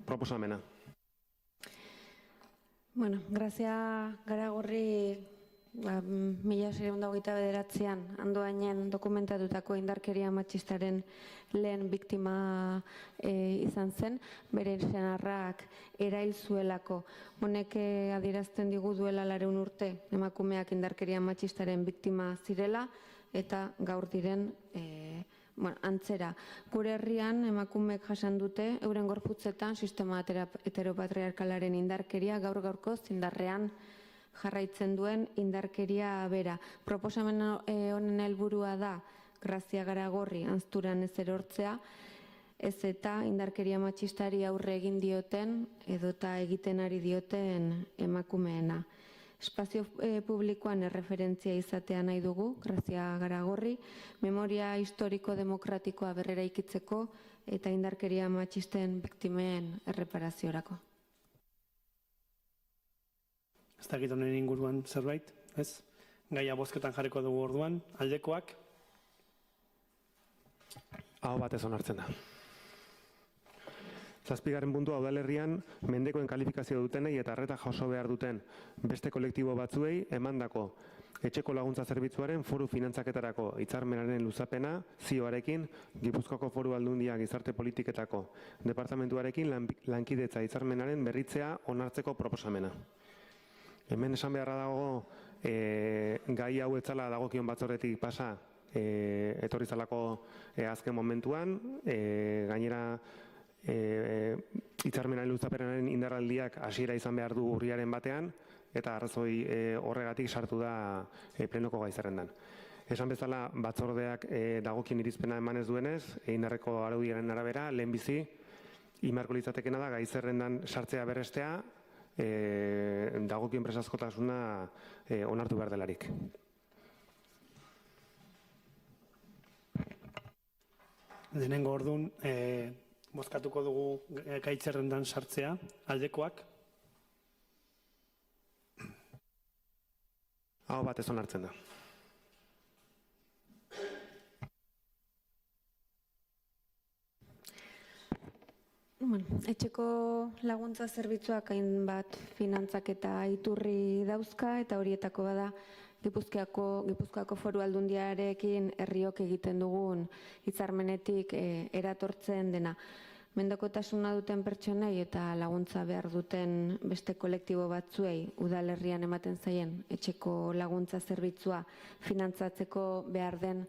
proposamena. Bueno, Grazia Garagorri 1929an Andoainen dokumentatutako indarkeria matxistaren lehen biktima izan zen, bere senarrak erail zuelako. Honek adierazten digu duela 200 urte emakumeak indarkeria matxistaren biktima zirela, eta gaur diren antzera. Gure herrian emakumeek jasan dute euren gorputzetan sistema heteropatriarkalaren indarkeria gaur-gaurkoz indarrean jarraitzen duen indarkeria bera. Proposamen honen helburua da Grazia Garagorri anzturan ez erortzea, ez eta indarkeria matxistari aurre egin dioten edota egiten ari dioten emakumeena. Espazio publikoan erreferentzia izatea nahi dugu, Grazia Garagorri, memoria historiko-demokratikoa berrera ikitzeko eta indarkeria matxisten biktimen erreparaziorako. Ez dakit honen inguruan zerbait, ez? Gaia bozketan jarriko dugu orduan, aldekoak. Hau batez onartzen da. 7. puntua, udalerrian mendekoen kalifikazio dutenei eta arreta jaso behar duten beste kolektibo batzuei emandako etxeko laguntza zerbitzuaren foru finantzaketarako hitzarmenaren luzapena zioarekin Gipuzkoako Foru Aldundia Gizarte Politiketako departamentuarekin lankidetza hitzarmenaren berritzea onartzeko proposamena. Hemen esan beharra dago, gai hau etzala dagokion batzordetik pasa, etorri zalako azken momentuan, gainera hitzarmenaren luzapenaren indarraldiak hasiera izan behar du urriaren batean, eta arrazoi horregatik sartu da plenoko gai zerrendan. Esan bezala, batzordeak dagokien irizpena emanez duenez, indarreko araudiaren arabera, lehenbizi, imarko litzatekena da gai zerrendan sartzea berrestea, dagokien presazkotasuna onartu behar delarik. Lehenengo orduan, bozkatuko dugu gai zerrendan sartzea, aldekoak. Aho batez onartzen da. Etxeko laguntza zerbitzuak hainbat finantzak eta iturri dauzka, eta horietako bada Gipuzkoako Foru Aldundiarekin herriok egiten dugun hitzarmenetik eratortzen dena. Mendekotasuna duten pertsonei eta laguntza behar duten beste kolektibo batzuei udalerrian ematen zaien etxeko laguntza zerbitzua finantzatzeko behar den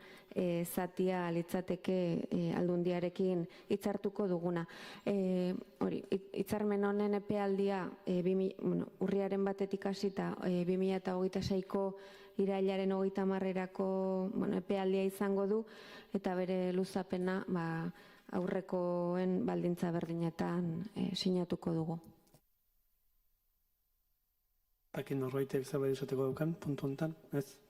zatia litzateke Aldundiarekin hitzartuko duguna. Hitzarmen honen epealdia urriaren batetik hasita 2026ko irailaren 30erako epealdia izango du, eta bere luzapena aurrekoen baldintza berdinetan sinatuko dugu. Akin norbaitek zerbait esateko dukan, puntu honetan, ez?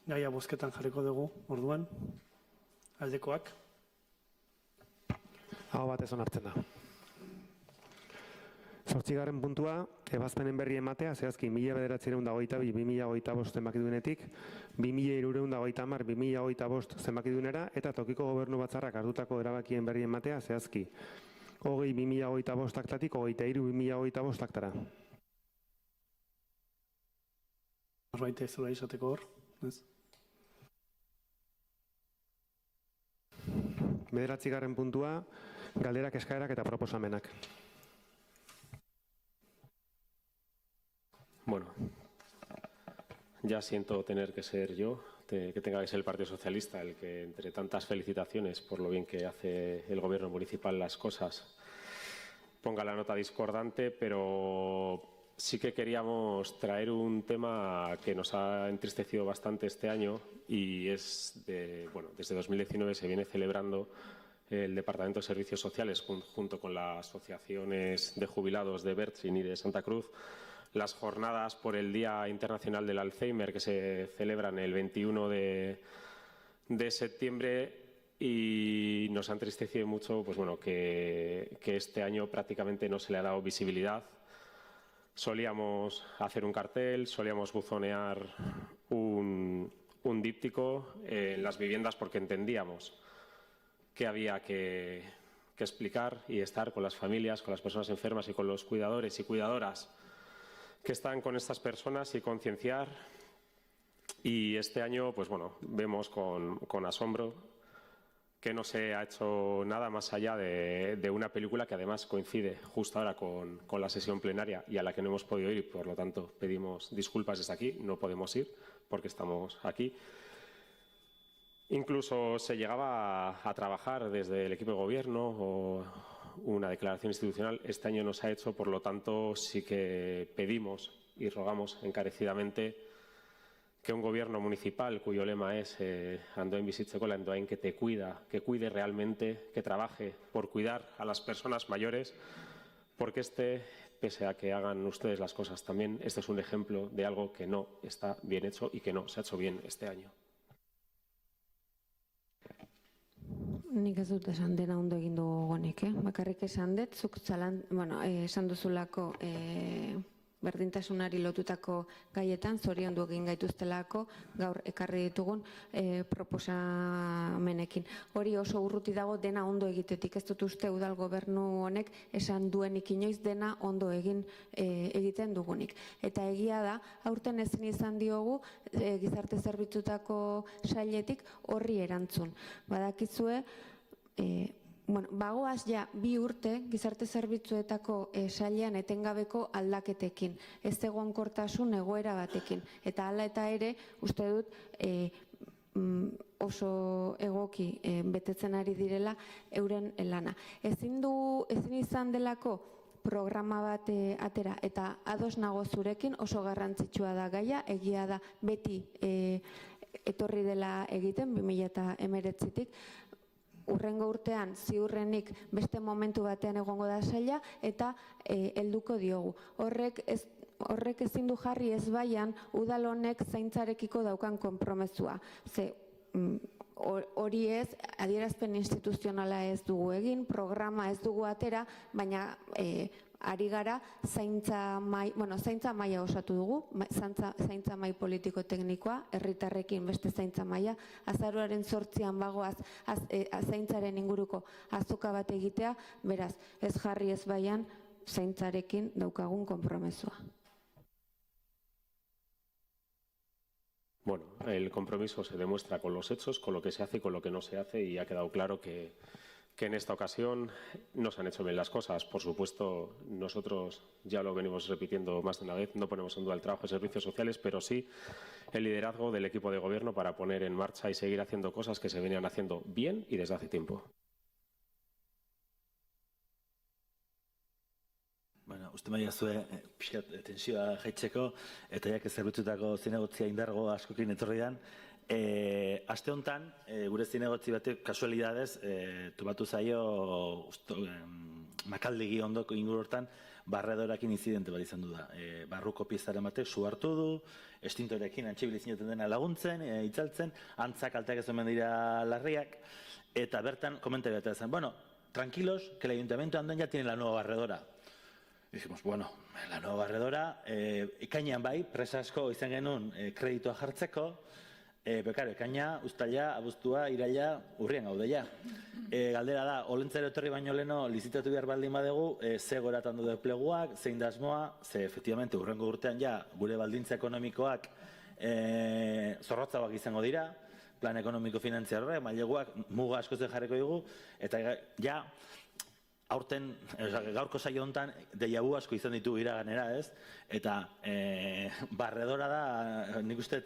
Gaia bozketan jarriko dugu, orduan, aldekoak. Aho batez onartzen da. 8. puntua, ebazpenen berri ematea, zehazki 1922-2025 zenbakidunetik, 2330-2025 zenbakidunera, eta tokiko gobernu batzarrak hartutako erabakien berri ematea, zehazki 20-2025 aktatik 23-2025 aktara. Norbaitek zerbait esateko hor, ez? 9. puntua, galderak, eskaerak eta proposamenak. Bueno, ya siento tener que ser yo, que tenga que ser el Partido Socialista el que, entre tantas felicitaciones por lo bien que hace el Gobierno municipal las cosas, ponga la nota discordante, pero sí que queríamos traer un tema que nos ha entristecido bastante este año, y es desde 2019 se viene celebrando el Departamento de Servicios Sociales junto con las asociaciones de jubilados de Bertsin y de Santa Cruz las jornadas por el Día Internacional del Alzheimer, que se celebran el 21 de septiembre, y nos ha entristecido mucho que este año prácticamente no se le ha dado visibilidad. Solíamos hacer un cartel, solíamos buzonear un díptico en las viviendas porque entendíamos que había que explicar y estar con las familias, con las personas enfermas y con los cuidadores y cuidadoras que están con estas personas y concienciar. Y este año, vemos con asombro que no se ha hecho nada más allá de una película que además coincide justo ahora con la sesión plenaria y a la que no hemos podido ir. Por lo tanto, pedimos disculpas desde aquí. No podemos ir porque estamos aquí. Incluso se llegaba a trabajar desde el equipo de gobierno o una declaración institucional. Este año no se ha hecho, por lo tanto sí que pedimos y rogamos encarecidamente que un gobierno municipal cuyo lema es Andoain bizitzeko Andoain, que te cuida, que cuide realmente, que trabaje por cuidar a las personas mayores, porque pese a que hagan ustedes las cosas también, este es un ejemplo de algo que no está bien hecho y que no se ha hecho bien este año. Nik ez dut esan dena ondo egin dugu gonik, bakarrik esan dut, zuk esan duzulako berdintasunari lotutako gaietan, zoriondu egin gaituztelako gaur ekarri ditugun proposamenekin. Hori oso urruti dago dena ondo egitetik, ez dut uste udal gobernu honek esan duenik inoiz dena ondo egiten dugunik. Eta egia da, aurten ezin izan diogu gizarte zerbitzutako sailetik horri erantzun. Badakizue, bagoaz ja 2 urte gizarte zerbitzuetako sailean etengabeko aldaketekin, ez egonkortasun egoera batekin. Eta hala eta ere, uste dut, oso egoki betetzen ari direla euren lana. Ezin izan delako programa bat atera, eta ados nago zurekin oso garrantzitsua da gaia, egia da beti etorri dela egiten 2019-tik, urrengo urtean ziurrenik beste momentu batean egongo da saila eta helduko diogu. Horrek ezin du jarri ezbaian udal honek zaintzarekiko daukan konpromezua. Ze hori ez, adierazpen instituzionala ez dugu egin, programa ez dugu atera, baina ari gara zaintza maila osatu dugu, zaintza mai politiko-teknikoa, herritarrekin beste zaintza maila, azaroaren 8an bagoaz zaintzaren inguruko azoka bat egitea, beraz, ez jarri ez baian zaintzarekin daukagun konpromezua. Bueno, el compromiso se demuestra con los hechos, con lo que se hace y con lo que no se hace, y ha quedado claro que en esta ocasión no se han hecho bien las cosas. Por supuesto, nosotros ya lo venimos repitiendo más de una vez, no ponemos en duda el trabajo de servicios sociales, pero sí el liderazgo del equipo de gobierno para poner en marcha y seguir haciendo cosas que se venían haciendo bien y desde hace tiempo. Bueno, uste maia zue, tensioa jaitzeko, eta jak zerbitzutako zinegotzia indargo askokin etorrian. Aste honetan, gure zinegotzi batek kasualidadez, topatu zaio Makaldegi ondoko inguru hortan barredorakin inzidente bat izan du da. Barruko piezaren batek su hartu du, estintorekin antxibili zineten dena laguntzen, itzaltzen, antzak alteak ez omen dira larriak, eta bertan komentari bat zen, bueno, tranquilos, que el ayuntamiento de Andoain ya tiene la nueva barredora. Dijimos, bueno, la nueva barredora, ekainean bai, presa asko izan genuen kreditua jartzeko, bekaro, ekaina, uztaila, abuztua, iraila, urrian gaude ja. Galdera da, olentzero etorri baino leno, lizitatu behar baldin badegu, ze goratan dude pleguak, zein da asmoa, ze efectivamente urrengo urtean ja, gure baldintza ekonomikoak zorrotzabak izango dira, plan ekonomiko-finantziarra, maileguak muga asko zen jarriko dugu, eta ja, aurten, gaurko saio honetan, deiabu asko izan ditu iraganera, ez? Eta barredora da, nik uste,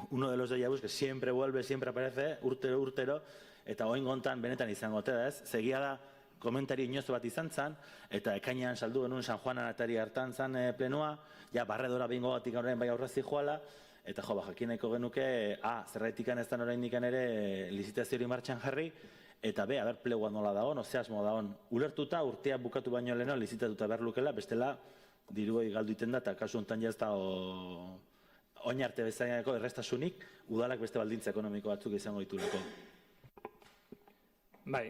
uno de los deiabus que siempre vuelve, siempre aparece, urtero, eta oin gontan benetan izango da, ez? Segia da, komentari inozo bat izan zen, eta ekainean saldu genuen San Juanan atari hartan zen plenua, ja barredora behingo gatik horrein bai aurrazi joala, eta jo, jakin nahiko genuke, zerraitik ez da orain dikan ere lizitazio hori martxan jarri, eta be, aber plegua nola dagoen, ze asmo dagoen. Ulertuta, urtea bukatu baino leheno, lizitatuta behar lukela, bestela, diruei galdu iten da, eta kasu honetan jazta oin arte bezainako errestasunik, udalak beste baldintza ekonomiko batzuk izango dituleko. Bai,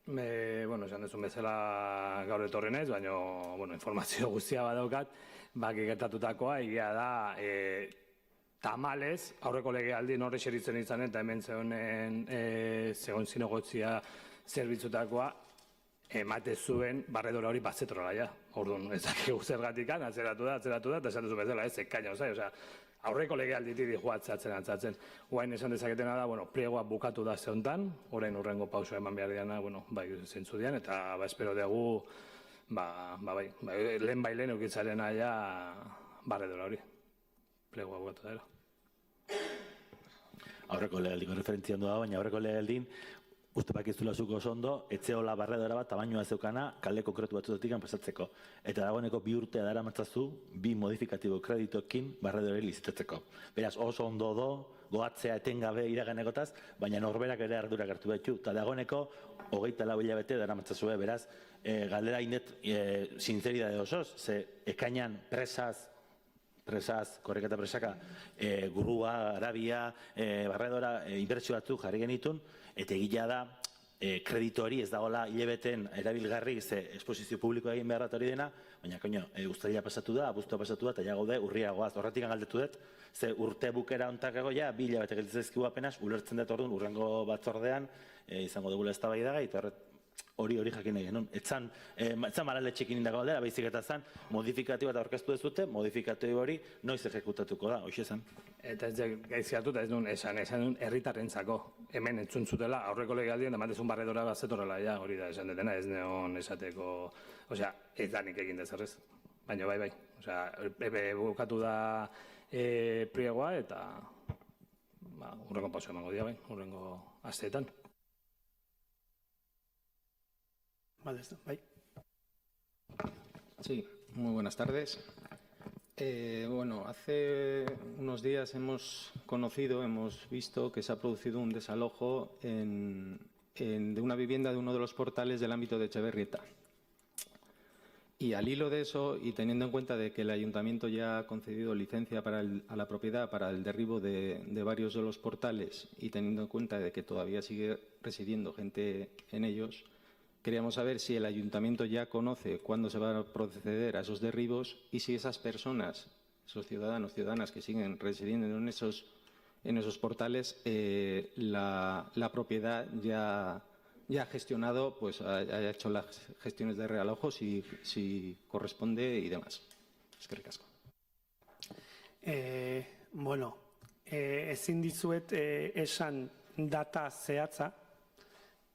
esan duzun bezala gaur etorri naiz, baina informazio guztia badaukat, gertatutakoa, egia da, tamalez, aurreko legealdien horre xeritzen izan eta hemen zegoen zinegotzia zerbitzutakoa emate zuen barredora hori bazetrola ja. Orduan, ezak zergatikan, atzeratu da, eta esan duzu bezala, ez ekaina, aurreko legealditik joatzatzen antzatzen. Guain esan dezaketena da, pliegoa bukatu da zeuntan, orain urrengo pausoa eman behar diana, bai, zentzu dian, eta espero dugu, lehen bai lehen eukitzaren aia barredora hori. Plegoa bukatu da, Aurreko legealdiko referentzian du da, baina aurreko legealdin uste bakiztula zuko oso ondo, etzeola barredora bat tamainoa zeukana kalde konkretu batzutetik pasatzeko. Eta dagoeneko 2 urtea dara matzazu, 2 modifikatibo kreditoekin barredorei lizitatzeko. Beraz, oso ondo do, goatzea etengabe iraganekotaz, baina norberak ere ardurak hartu betu. Eta dagoeneko, 24 hilabete dara matzazue, beraz, galdera indet sinceridade osoz, ze ekainan presaz, korrekata presaka, gurrua, arabia, barredora, inbertsio batzuk jarri genitun, eta egila da, kreditu hori ez dagoela hilabeten erabilgarri, ze esposizio publikoa egin behar hori dena, baina, uztaila pasatu da, abuztua pasatu da, eta ja gaude, urriagoaz, horretik galdetu dut, ze urte bukera ontakago ja, 2 hilabete gelditzen ezkigu apenas, ulertzen dut orduan, urrengo batzordean, izango dugula eztabaidagai, eta hori jakin nahi genuen. Etzan maraletxekin indako aldera, baizik eta zan, modifikatibo eta orkestu dezute, modifikatibo hori noiz ejekutatuko da, hoxe zen. Eta ez gaizkiatu eta ez duen esan duen herritarrentzako. Hemen entzun zutela, aurreko legealdien, ematezun barredora bat zetorrela, ja, hori da esan detena, ez neon esateko, osea, ez da nik egin dezerrez. Baina bai. Osea, bukatu da priegoa eta hurrengo paso emango dira, bai, hurrengo asteetan. Vale, bai. Sí, muy buenas tardes. Bueno, hace unos días hemos visto que se ha producido un desalojo de una vivienda de uno de los portales del ámbito de Etxebarrieta. Y al hilo de eso, y teniendo en cuenta de que el Ayuntamiento ya ha concedido licencia a la propiedad para el derribo de varios de los portales y teniendo en cuenta de que todavía sigue residiendo gente en ellos, queríamos saber si el Ayuntamiento ya conoce cuándo se va a proceder a esos derribos y si esas personas, esos ciudadanas que siguen residiendo en esos portales, la propiedad ya ha gestionado, pues ha hecho las gestiones de realojo si corresponde y demás. Eskerrik asko. Bueno, ezin dizuet esan data zehatza,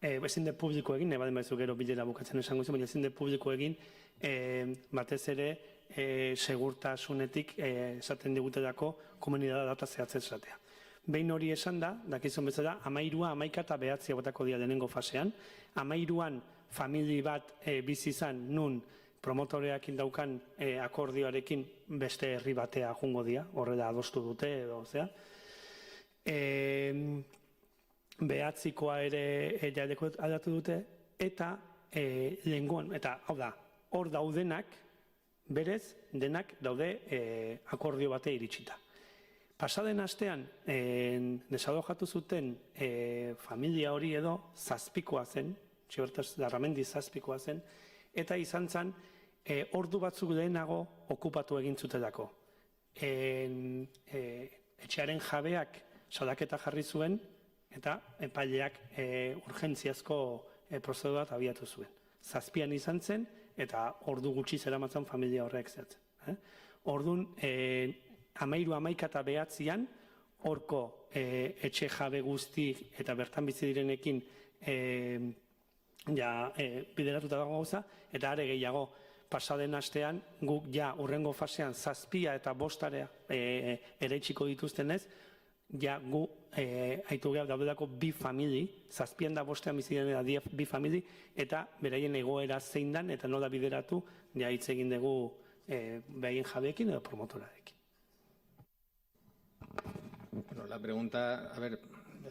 ezin de publiko egin, badin baizu gero bilera bukatzen esango izan, baina ezin de publiko egin, batez ere segurtasunetik esaten digutelako komunitatea data zehatza esatea. Behin hori esan da, dakizun bezala, 13, 11 eta 9 botako dira lehenengo fasean. 13an famili bat bizi izan nun promotoreakin daukan akordioarekin beste herri batea jungo dira, horrela adostu dute edo, zea. 9koa ere jadeko aldatu dute, eta lehengoan, eta hau da, hor daudenak, berez, denak daude akordio bate iritsita. Pasaden astean, desalojatu zuten familia hori edo zazpikoa zen, Txibertas Larramendi zazpikoa zen, eta izan zen ordu batzuk lehenago okupatu egin zutelako. Etxearen jabeak salaketa jarri zuen, eta epaileak urgentziazko prozedura bat abiatu zuen. 7an izan zen, eta ordu gutxi zeramatzan familia horrek zehatzen. Orduan, 13, 11 eta 9an, horko etxe jabe guzti eta bertan bizi direnekin bideratuta dago gauza, eta are gehiago pasaden astean, guk ja urrengo fasean 7 eta 5 eraitsiko dituztenez, ja gu haitu gehiago daudelako 2 famili, 7an da 5an bizi direnean 2 famili, eta beraien egoera zein dan, eta nola bideratu, ja hitz egin dugu behaien jabeekin edo promotorarekin. Bueno, la pregunta, a ver,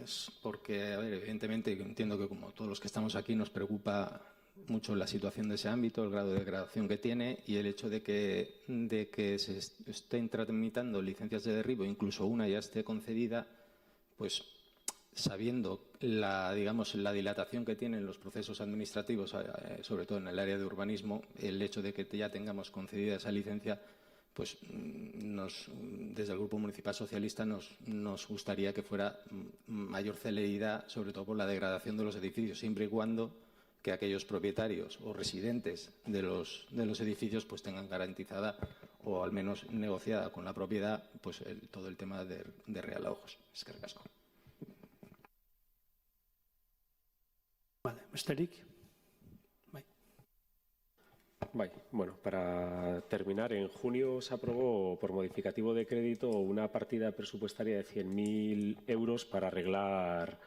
es porque, evidentemente, entiendo que como todos los que estamos aquí nos preocupa mucho la situación de ese ámbito, el grado de degradación que tiene y el hecho de que se estén tramitando licencias de derribo, incluso una ya esté concedida, pues sabiendo la dilatación que tienen los procesos administrativos, sobre todo en el área de urbanismo, el hecho de que ya tengamos concedida esa licencia, pues desde el Grupo Municipal Socialista nos gustaría que fuera mayor celeridad, sobre todo por la degradación de los edificios, siempre y cuando que aquellos propietarios o residentes de los edificios pues tengan garantizada o al menos negociada con la propiedad pues todo el tema de realojos. Eskerrik asko. Vale, besterik. Bueno, para terminar, en junio se aprobó por modificativo de crédito una partida presupuestaria de 100.000 euros para reparar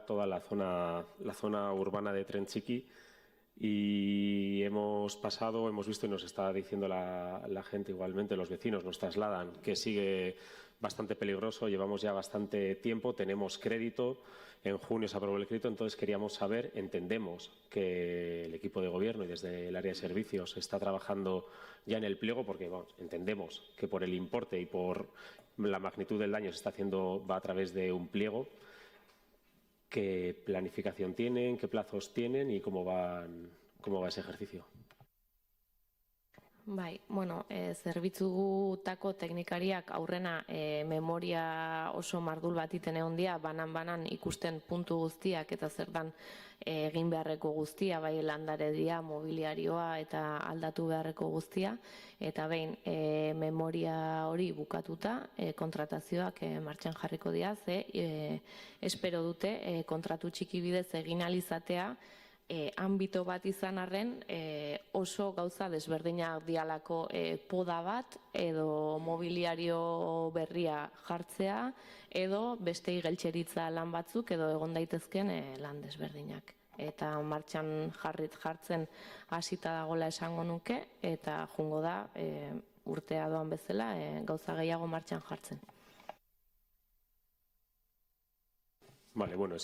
toda la zona urbana de Tren Txiki y hemos visto y nos está diciendo la gente igualmente, los vecinos nos trasladan que sigue bastante peligroso, llevamos ya bastante tiempo, tenemos crédito. En junio se aprobó el crédito, entonces queríamos saber, entendemos que el equipo de gobierno y desde el área de servicios está trabajando ya en el pliego porque entendemos que por el importe y por la magnitud del daño se está haciendo, va a través de un pliego. ¿Qué planificación tienen, qué plazos tienen y cómo va ese ejercicio? Bai, bueno, zerbitzutako teknikariak aurrena memoria oso mardul bat iten egon dira, banan ikusten puntu guztiak eta zer dan egin beharreko guztia, bai landaredia, mobiliarioa eta aldatu beharreko guztia, eta behin memoria hori bukatuta, kontratazioak martxan jarriko dira, espero dute kontratu txiki bidez egin alizatea, ambito bat izan arren oso gauza desberdinak dialako poda bat edo mobiliario berria jartzea edo beste igeltxeritza lan batzuk edo egon daitezken lan desberdinak. Eta martxan jartzen hasita dagola esango nuke eta jungo da urtea doan bezala gauza gehiago martxan jartzen. Vale, bueno,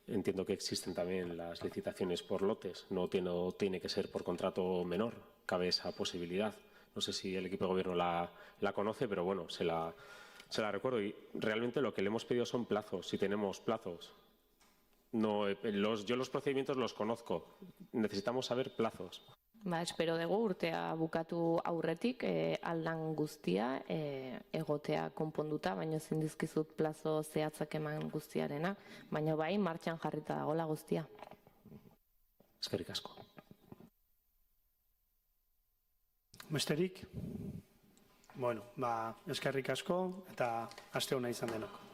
entiendo que existen también las licitaciones por lotes, no tiene que ser por contrato menor, cabe esa posibilidad. No sé si el equipo de gobierno la conoce, pero bueno, se la recuerdo. Y realmente lo que le hemos pedido son plazos, si tenemos plazos. No, yo los procedimientos los conozco, necesitamos saber plazos. Espero dugu urtea bukatu aurretik aldan guztia egotea konponduta, baina ezin dizkizut plazo zehatzak eman guztiarena, baina bai martxan jarrita dagoela guztia. Eskerrik asko. Besterik? Bueno, eskerrik asko eta aste ona izan denok.